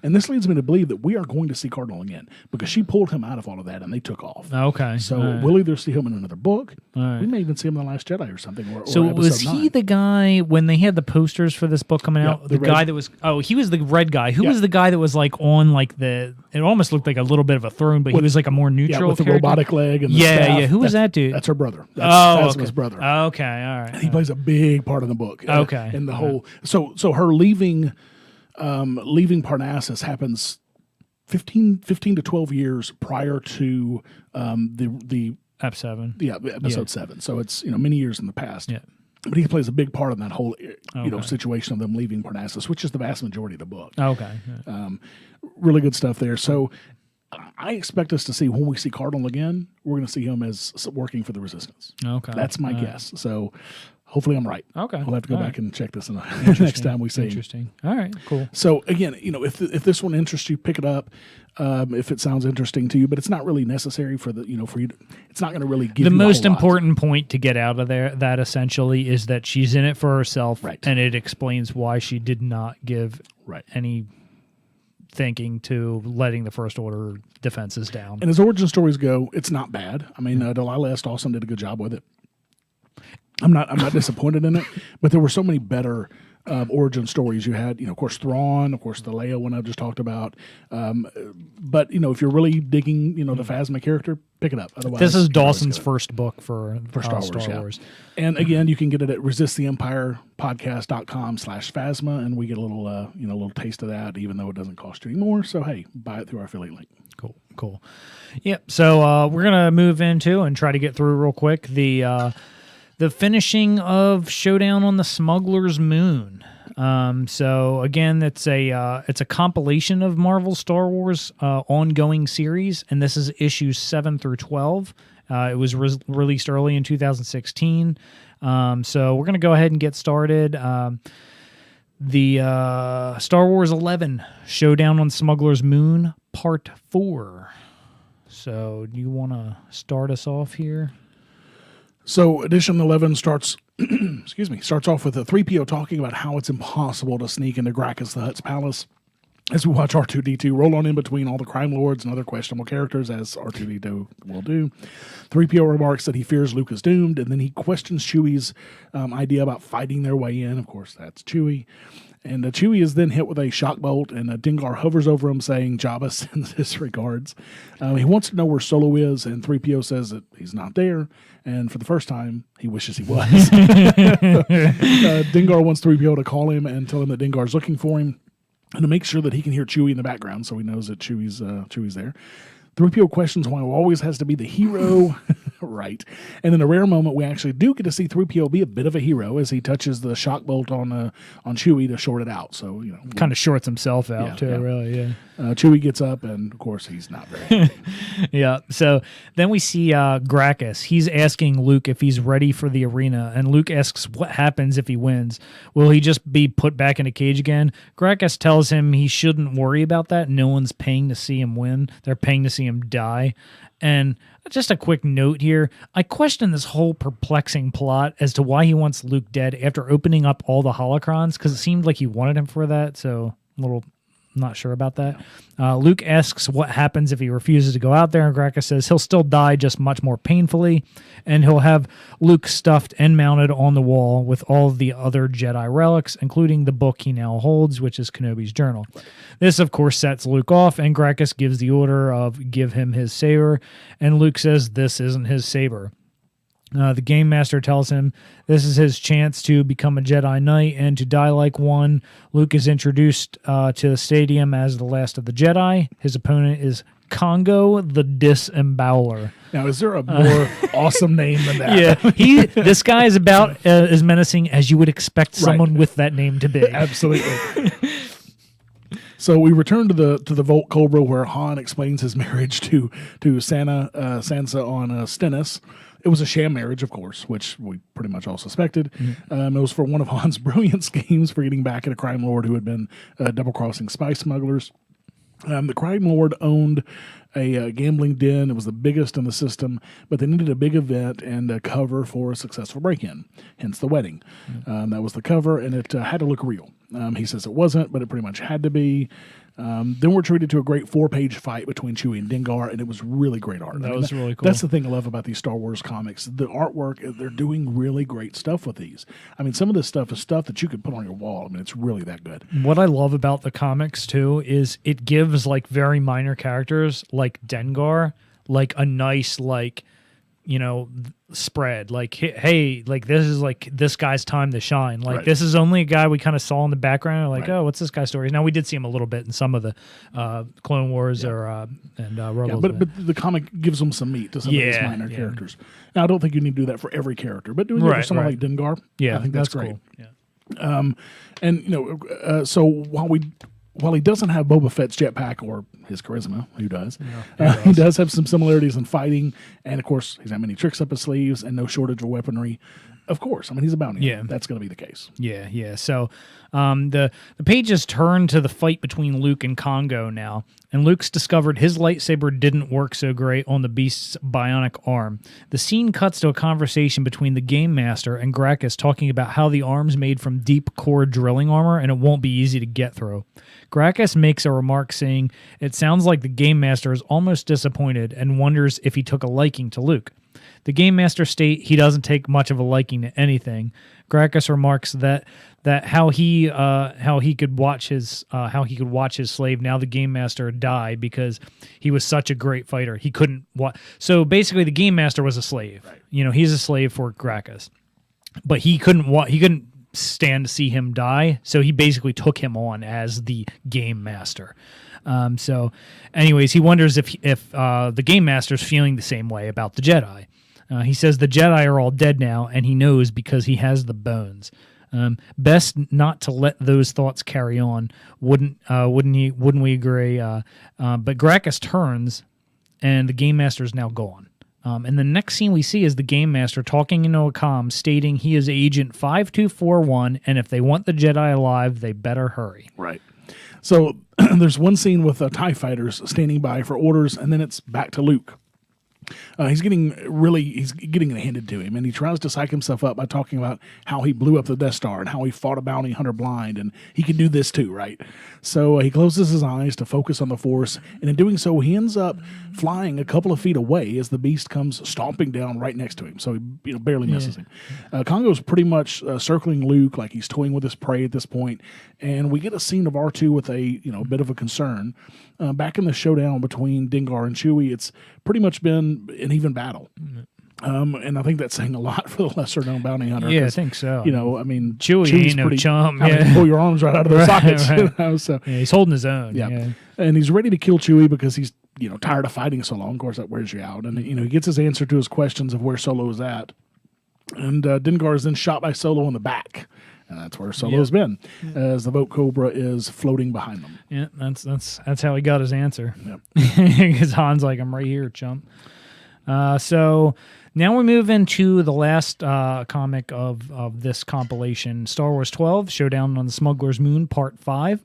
And this leads me to believe that we are going to see Cardinal again because she pulled him out of all of that, and they took off. Okay, so we'll either see him in another book. We may even see him in The Last Jedi or something. So was he the guy when they had the posters for this book coming out? The guy that was he was the red guy. Who was the guy that was like on like it almost looked like a little bit of a throne, but he was like a more neutral with the character. robotic leg and the staff. Who was that dude? That's her brother. That's his brother. Okay, all right. He plays a big part in the book. Okay, and the whole so her leaving Parnassus happens 15 to 12 years prior to the Episode 7. Episode 7. So it's many years in the past. Yeah. But he plays a big part in that whole situation of them leaving Parnassus, which is the vast majority of the book. Okay. Really good stuff there. So I expect us to see, when we see Cardinal again, we're going to see him as working for the Resistance. Okay. That's my guess. So hopefully I'm right. Okay. We'll have to go back and check this next time we see him. Interesting. All right, cool. So again, if this one interests you, pick it up. If it sounds interesting to you, but it's not really necessary for for you. It's not going to really give the you most a whole important point to get out of there. That essentially is that she's in it for herself, right? And it explains why she did not give any thinking to letting the First Order defenses down. And as origin stories go, it's not bad. I mean, Delilah S. Dawson did a good job with it. I'm not disappointed in it, but there were so many better origin stories. You had, of course, Thrawn, of course, the Leia one I just talked about. But if you're really digging, the Phasma character, pick it up. Otherwise, this is Dawson's first book for Star Wars. And again, you can get it at resisttheempirepodcast.com/Phasma, and we get a little, little taste of that, even though it doesn't cost you anymore. So hey, buy it through our affiliate link. Cool. Yep. So we're gonna move into and try to get through real quick the finishing of Showdown on the Smuggler's Moon. So again, it's a compilation of Marvel Star Wars ongoing series, and this is issues 7 through 12. It was released early in 2016. So we're gonna go ahead and get started. The Star Wars 11 Showdown on Smuggler's Moon Part 4. So do you want to start us off here? So edition 11 starts off with a 3PO talking about how it's impossible to sneak into Gracchus the Hutt's palace, as we watch R2-D2 roll on in between all the crime lords and other questionable characters, as R2-D2 will do. 3PO remarks that he fears Luke is doomed, and then he questions Chewie's idea about fighting their way in. Of course, that's Chewie. And Chewie is then hit with a shock bolt, and Dengar hovers over him, saying Jabba sends his regards. He wants to know where Solo is, and 3PO says that he's not there. And for the first time, he wishes he was. Dengar wants 3PO to call him and tell him that Dengar's looking for him, and to make sure that he can hear Chewie in the background, so he knows that Chewie's there. 3PO questions why he always has to be the hero. Right. And in a rare moment, we actually do get to see 3PO be a bit of a hero as he touches the shock bolt on Chewie to short it out. So, kind of shorts himself out, really. Chewie gets up, and of course, he's not very happy. Yeah. So then we see Gracchus. He's asking Luke if he's ready for the arena, and Luke asks what happens if he wins. Will he just be put back in a cage again? Gracchus tells him he shouldn't worry about that. No one's paying to see him win. They're paying to see him die. And just a quick note here, I question this whole perplexing plot as to why he wants Luke dead after opening up all the holocrons, because it seemed like he wanted him for that, so a little not sure about that. Luke asks what happens if he refuses to go out there, and Gracchus says he'll still die, just much more painfully, and he'll have Luke stuffed and mounted on the wall with all of the other Jedi relics, including the book he now holds, which is Kenobi's journal. This, of course, sets Luke off, and Gracchus gives the order of give him his saber, and Luke says this isn't his saber. The Game Master tells him this is his chance to become a Jedi Knight and to die like one. Luke is introduced to the stadium as the last of the Jedi. His opponent is Congo the Disemboweler. Now, is there a more awesome name than that? Yeah, this guy is about as menacing as you would expect someone with that name to be. Absolutely. So we return to the Volt Cobra, where Han explains his marriage to Sansa on Stennis. It was a sham marriage, of course, which we pretty much all suspected. It was for one of Han's brilliant schemes for getting back at a crime lord who had been double-crossing spice smugglers. The crime lord owned a gambling den. It was the biggest in the system, but they needed a big event and a cover for a successful break-in, hence the wedding. That was the cover, and it had to look real. He says it wasn't, but it pretty much had to be. Then we're treated to a great 4-page fight between Chewie and Dengar, and it was really great art. That was really cool. That's the thing I love about these Star Wars comics. The artwork, they're doing really great stuff with these. I mean, some of this stuff is stuff that you could put on your wall. I mean, it's really that good. What I love about the comics, too, is it gives, like, very minor characters, like Dengar, like, a nice, like, you know, spread. Like, hey, like, this is, like, this guy's time to shine. Like, this is only a guy we kind of saw in the background. Like, oh, what's this guy's story? Now, we did see him a little bit in some of the Clone Wars and Rebels. But the comic gives them some meat to some of these minor characters. Now, I don't think you need to do that for every character, but doing it for someone like Dengar, I think that's great. Cool. Yeah. And, you know, so while he doesn't have Boba Fett's jetpack or his charisma, who does? He does have some similarities in fighting, and of course, he's got many tricks up his sleeves and no shortage of weaponry. Of course, I mean, he's a bounty hunter. That's going to be the case. Yeah. So the pages turn to the fight between Luke and Congo now, and Luke's discovered his lightsaber didn't work so great on the beast's bionic arm. The scene cuts to a conversation between the Game Master and Gracchus talking about how the arm's made from deep core drilling armor and it won't be easy to get through. Gracchus makes a remark saying it sounds like the Game Master is almost disappointed and wonders if he took a liking to Luke. The Game Master states he doesn't take much of a liking to anything. Gracchus remarks that how he could watch his slave, now the Game Master, die because he was such a great fighter. He couldn't watch. So basically, the Game Master was a slave. Right. You know, he's a slave for Gracchus, but he couldn't stand to see him die. So he basically took him on as the Game Master. So, anyways, he wonders if the Game Master's feeling the same way about the Jedi. He says the Jedi are all dead now, and he knows because he has the bones. Best not to let those thoughts carry on. Wouldn't we agree? But Gracchus turns, and the Game Master is now gone. And the next scene we see is the Game Master talking into a comm, stating he is Agent 5241, and if they want the Jedi alive, they better hurry. Right. So there's one scene with TIE fighters standing by for orders, and then it's back to Luke. He's getting it handed to him, and he tries to psych himself up by talking about how he blew up the Death Star and how he fought a bounty hunter blind, and he can do this too, right? So he closes his eyes to focus on the Force, and in doing so, he ends up flying a couple of feet away as the beast comes stomping down right next to him, so he barely misses him. Congo's pretty much circling Luke like he's toying with his prey at this point, and we get a scene of R2 with a bit of a concern. Back in the showdown between Dengar and Chewie, it's pretty much been an even battle. And I think that's saying a lot for the lesser-known bounty hunter. Yeah, I think so. I mean, Chewie ain't no chump. Pull your arms right out of their sockets. Right. So he's holding his own. Yeah. And he's ready to kill Chewie because he's tired of fighting so long. Of course, that wears you out. And he gets his answer to his questions of where Solo is at. And Dengar is then shot by Solo in the back. And that's where Solo's been, as the Vote Cobra is floating behind them. Yeah, that's how he got his answer. Yep. Because Han's like, I'm right here, chump. So now we move into the last comic of this compilation, Star Wars 12, Showdown on the Smuggler's Moon, Part 5.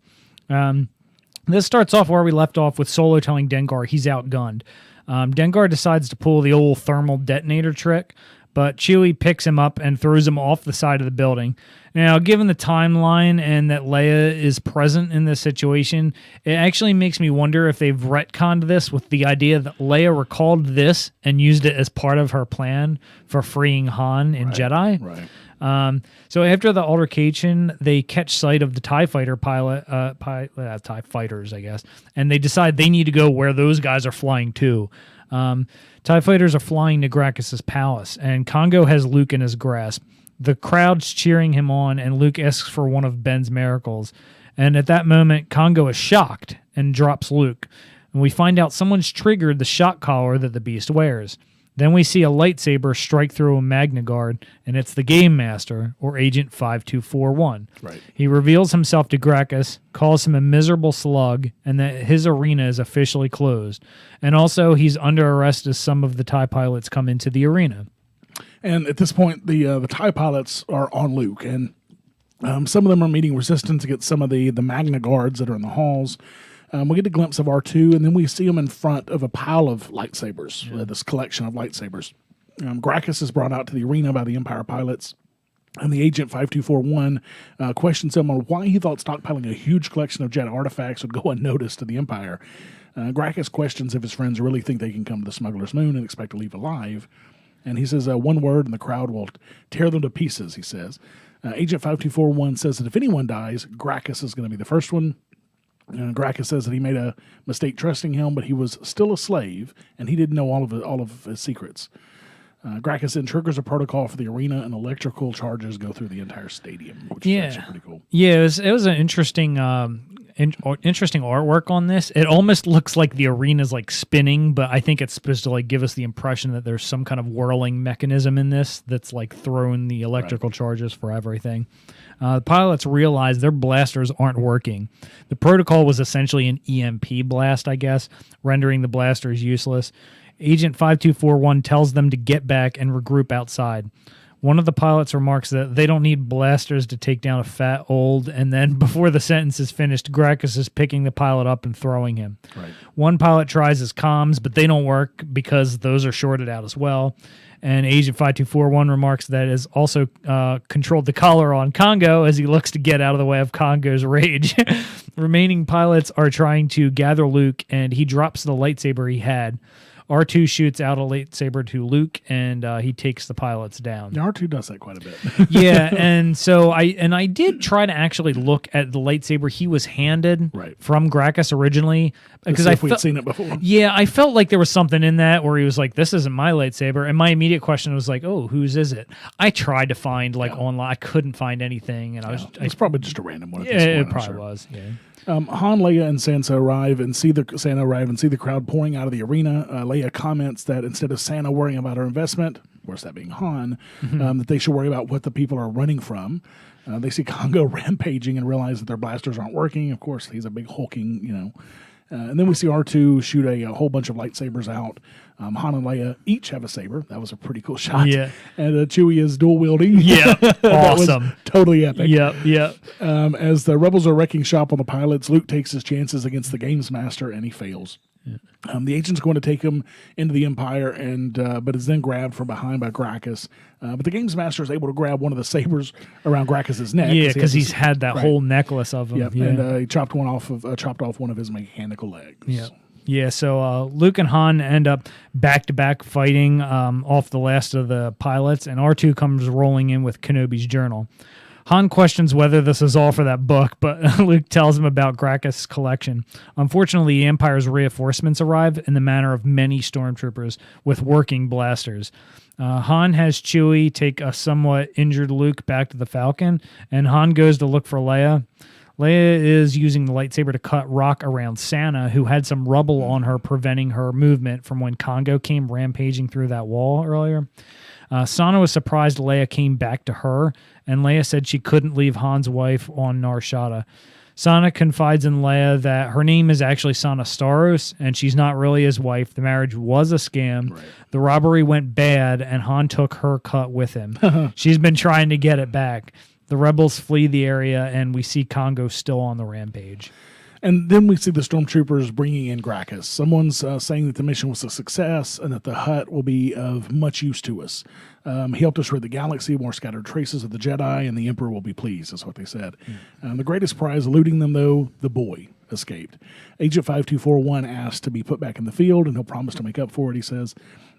This starts off where we left off with Solo telling Dengar he's outgunned. Dengar decides to pull the old thermal detonator trick, but Chewie picks him up and throws him off the side of the building. Now, given the timeline and that Leia is present in this situation, it actually makes me wonder if they've retconned this with the idea that Leia recalled this and used it as part of her plan for freeing Han in Jedi. Right. So after the altercation, they catch sight of the TIE fighter TIE fighters, I guess, and they decide they need to go where those guys are flying to. TIE fighters are flying to Gracchus's palace, and Congo has Luke in his grasp. The crowd's cheering him on, and Luke asks for one of Ben's miracles. And at that moment, Congo is shocked and drops Luke. And we find out someone's triggered the shock collar that the beast wears. Then we see a lightsaber strike through a Magna Guard, and it's the Game Master, or Agent 5241. Right. He reveals himself to Gracchus, calls him a miserable slug, and that his arena is officially closed. And also, he's under arrest as some of the TIE pilots come into the arena. And at this point, the TIE pilots are on Luke, and some of them are meeting resistance against some of the Magna guards that are in the halls. We get a glimpse of R2, and then we see him in front of a pile of lightsabers, this collection of lightsabers. Gracchus is brought out to the arena by the Empire pilots, and the Agent 5241 questions him on why he thought stockpiling a huge collection of Jedi artifacts would go unnoticed to the Empire. Gracchus questions if his friends really think they can come to the Smuggler's Moon and expect to leave alive. And he says one word and the crowd will tear them to pieces, he says. Agent 5241 says that if anyone dies, Gracchus is going to be the first one. Gracchus says that he made a mistake trusting him, but he was still a slave, and he didn't know all of his secrets. Gracchus then triggers a protocol for the arena, and electrical charges go through the entire stadium, which is actually pretty cool. Yeah, it was an interesting interesting artwork on this. It almost looks like the arena's like spinning, but I think it's supposed to like give us the impression that there's some kind of whirling mechanism in this that's like throwing the electrical charges for everything. The pilots realize their blasters aren't working. The protocol was essentially an EMP blast, I guess, rendering the blasters useless. Agent 5241 tells them to get back and regroup outside. One of the pilots remarks that they don't need blasters to take down a fat old, and then before the sentence is finished, Gracchus is picking the pilot up and throwing him. Right. One pilot tries his comms, but they don't work because those are shorted out as well. And Agent 5241 remarks that has also controlled the collar on Congo as he looks to get out of the way of Congo's rage. Remaining pilots are trying to gather Luke, and he drops the lightsaber he had. R2 shoots out a lightsaber to Luke, and he takes the pilots down. Yeah, R2 does that quite a bit. Yeah, and so I did try to actually look at the lightsaber he was handed from Gracchus originally, because we'd seen it before. Yeah, I felt like there was something in that where he was like, "This isn't my lightsaber," and my immediate question was like, "Oh, whose is it?" I tried to find online, I couldn't find anything, and it's probably just a random one. Yeah, it probably was. Yeah. Han, Leia, and Sansa arrive and see the crowd pouring out of the arena. Leia comments that instead of Santa worrying about her investment, of course that being Han, that they should worry about what the people are running from. They see Congo rampaging and realize that their blasters aren't working. Of course, he's a big hulking, and then we see R2 shoot a whole bunch of lightsabers out. Han and Leia each have a saber. That was a pretty cool shot. Yeah. And Chewie is dual wielding. Yeah. Awesome. Totally epic. Yep. As the rebels are wrecking shop on the pilots, Luke takes his chances against the Games Master and he fails. Yeah. The agent's going to take him into the Empire, but is then grabbed from behind by Gracchus. But the Games Master is able to grab one of the sabers around Gracchus's neck. Yeah, because he's had that whole necklace of them. Yep. Yeah, and he chopped off one of his mechanical legs. Yeah. Yeah, so Luke and Han end up back-to-back fighting off the last of the pilots, and R2 comes rolling in with Kenobi's journal. Han questions whether this is all for that book, but Luke tells him about Gracchus' collection. Unfortunately, the Empire's reinforcements arrive in the manner of many stormtroopers with working blasters. Han has Chewie take a somewhat injured Luke back to the Falcon, and Han goes to look for Leia. Leia is using the lightsaber to cut rock around Santa, who had some rubble on her preventing her movement from when Congo came rampaging through that wall earlier. Sana was surprised Leia came back to her, and Leia said she couldn't leave Han's wife on Nar Shaddaa. Sana confides in Leia that her name is actually Sana Staros, and she's not really his wife. The marriage was a scam. Right. The robbery went bad, and Han took her cut with him. She's been trying to get it back. The rebels flee the area, and we see Congo still on the rampage. And then we see the stormtroopers bringing in Gracchus. Someone's saying that the mission was a success and that the Hutt will be of much use to us. He helped us rid the galaxy, more scattered traces of the Jedi, and the Emperor will be pleased, is what they said. The greatest prize eluding them, though, the boy escaped. Agent 5241 asked to be put back in the field, and he'll promise to make up for it, he says.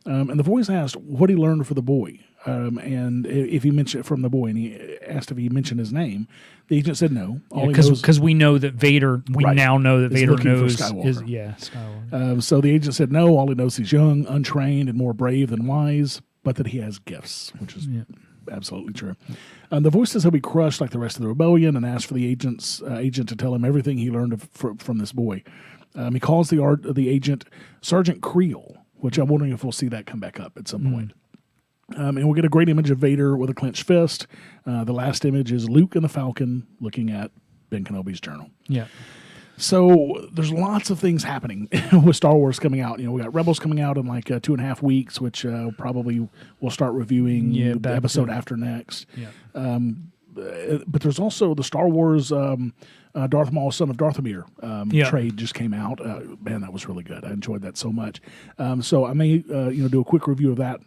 And the voice asked what he learned for the boy. And if he mentioned from the boy, and he asked if he mentioned his name, the agent said no. Because we know that Vader. We now know that Vader knows Skywalker. So the agent said no. All he knows he's young, untrained, and more brave than wise, but that he has gifts, which is absolutely true. The voice says he'll be crushed like the rest of the rebellion, and asked for the agent to tell him everything he learned from this boy. He calls the agent Sergeant Creel, which I'm wondering if we'll see that come back up at some point. And we'll get a great image of Vader with a clenched fist. The last image is Luke and the Falcon looking at Ben Kenobi's journal. Yeah. So there's lots of things happening with Star Wars coming out. We got Rebels coming out in like 2.5 weeks, which probably we'll start reviewing the episode after next. Yeah. But there's also the Star Wars Darth Maul, Son of Darthamir trade just came out. Man, that was really good. I enjoyed that so much. So I may do a quick review of that.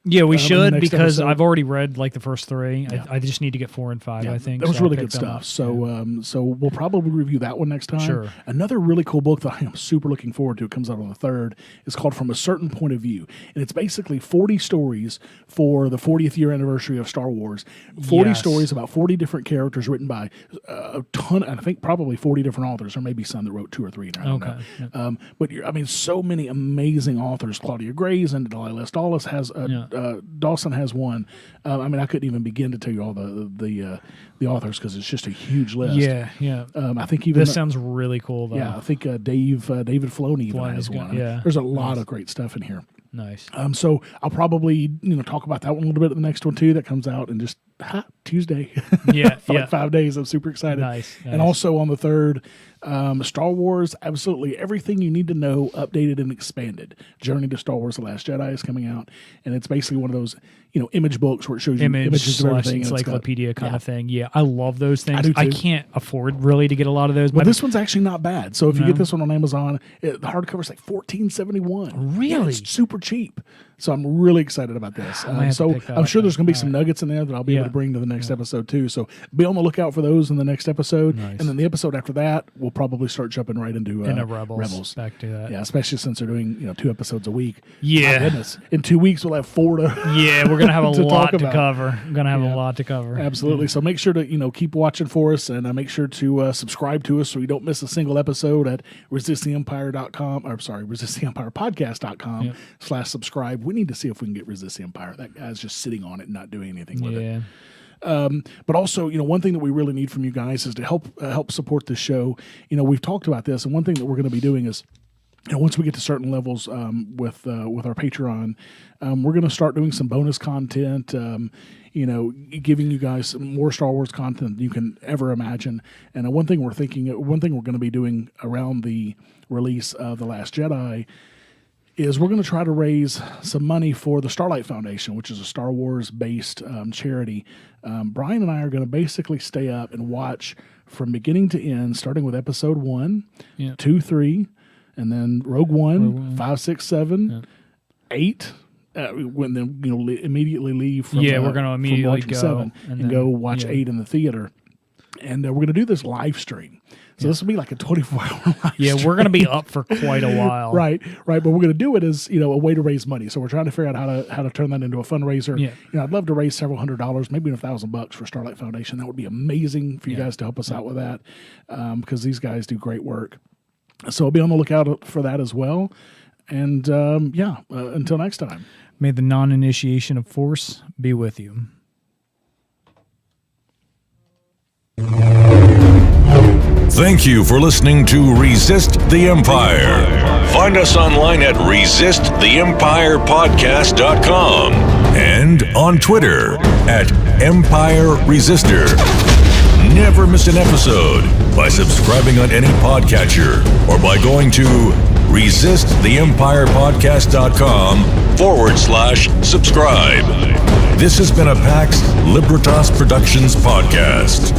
Yeah, we should, because episode. I've already read like the first 3. Yeah. I just need to get 4 and 5, I think. That was really good stuff. So so we'll probably review that one next time. Sure. Another really cool book that I am super looking forward to, it comes out on the 3rd, is called From a Certain Point of View. And it's basically 40 stories for the 40th year anniversary of Star Wars. 40 stories about 40 different characters written by a ton, I think probably 40 different authors, or maybe some that wrote 2 or 3. I don't know. Yeah. But so many amazing authors. Claudia Grays and Delilah Dawson has Dawson has one. I couldn't even begin to tell you all the authors, because it's just a huge list. Yeah. I think even this sounds really cool, though. Yeah, I think David Filoni even has one. Yeah. There's a lot of great stuff in here. Nice. So I'll probably talk about that one a little bit in the next one too. That comes out in just Tuesday. For like 5 days. I'm super excited. Nice. And also on the 3rd, Star Wars, absolutely everything you need to know, updated and expanded. Journey to Star Wars: The Last Jedi is coming out, and it's basically one of those image books where it shows you images of everything. Encyclopedia kind of thing. Yeah, I love those things. I do too. I can't afford really to get a lot of those. Well, this one's actually not bad. So if you get this one on Amazon, the hardcover is like $14.71. Really? Yeah, it's super cheap. So I'm really excited about this. So I'm sure there's going to be some nuggets in there that I'll be able to bring to the next episode too. So be on the lookout for those in the next episode. Nice. And then the episode after that, we'll probably start jumping right into Rebels. Back to that. Yeah, especially since they're doing 2 episodes a week. Yeah. My goodness. In 2 weeks, we'll have 4 to we're going to have a lot to about. cover. We're going to have a lot to cover. Absolutely. So make sure to keep watching for us, and make sure to subscribe to us so you don't miss a single episode at resisttheempire.com/subscribe. We need to see if we can get Resist the Empire. That guy's just sitting on it and not doing anything with it. But also, one thing that we really need from you guys is to help support this show. We've talked about this, and one thing that we're going to be doing is, once we get to certain levels with our Patreon, we're going to start doing some bonus content. Giving you guys more Star Wars content than you can ever imagine. And one thing we're going to be doing around the release of The Last Jedi is we're going to try to raise some money for the Starlight Foundation, which is a Star Wars-based charity. Brian and I are going to basically stay up and watch from beginning to end, starting with Episode 1, 2, 3, and then Rogue One, 5, 6, 7, 8. When then immediately leave from we're going to immediately go 7 and go watch 8 in the theater, and we're going to do this live stream. So this will be like a 24-hour live stream. Yeah, we're going to be up for quite a while. Right. But we're going to do it as a way to raise money. So we're trying to figure out how to turn that into a fundraiser. Yeah. I'd love to raise several $100s, maybe $1,000 for Starlight Foundation. That would be amazing for you guys to help us out with that, because these guys do great work. So I'll be on the lookout for that as well. And until next time. May the non-initiation of Force be with you. Thank you for listening to Resist the Empire. Find us online at resisttheempirepodcast.com and on Twitter at Empire Resistor. Never miss an episode by subscribing on any podcatcher or by going to resisttheempirepodcast.com/subscribe. This has been a PAX Libertas Productions podcast.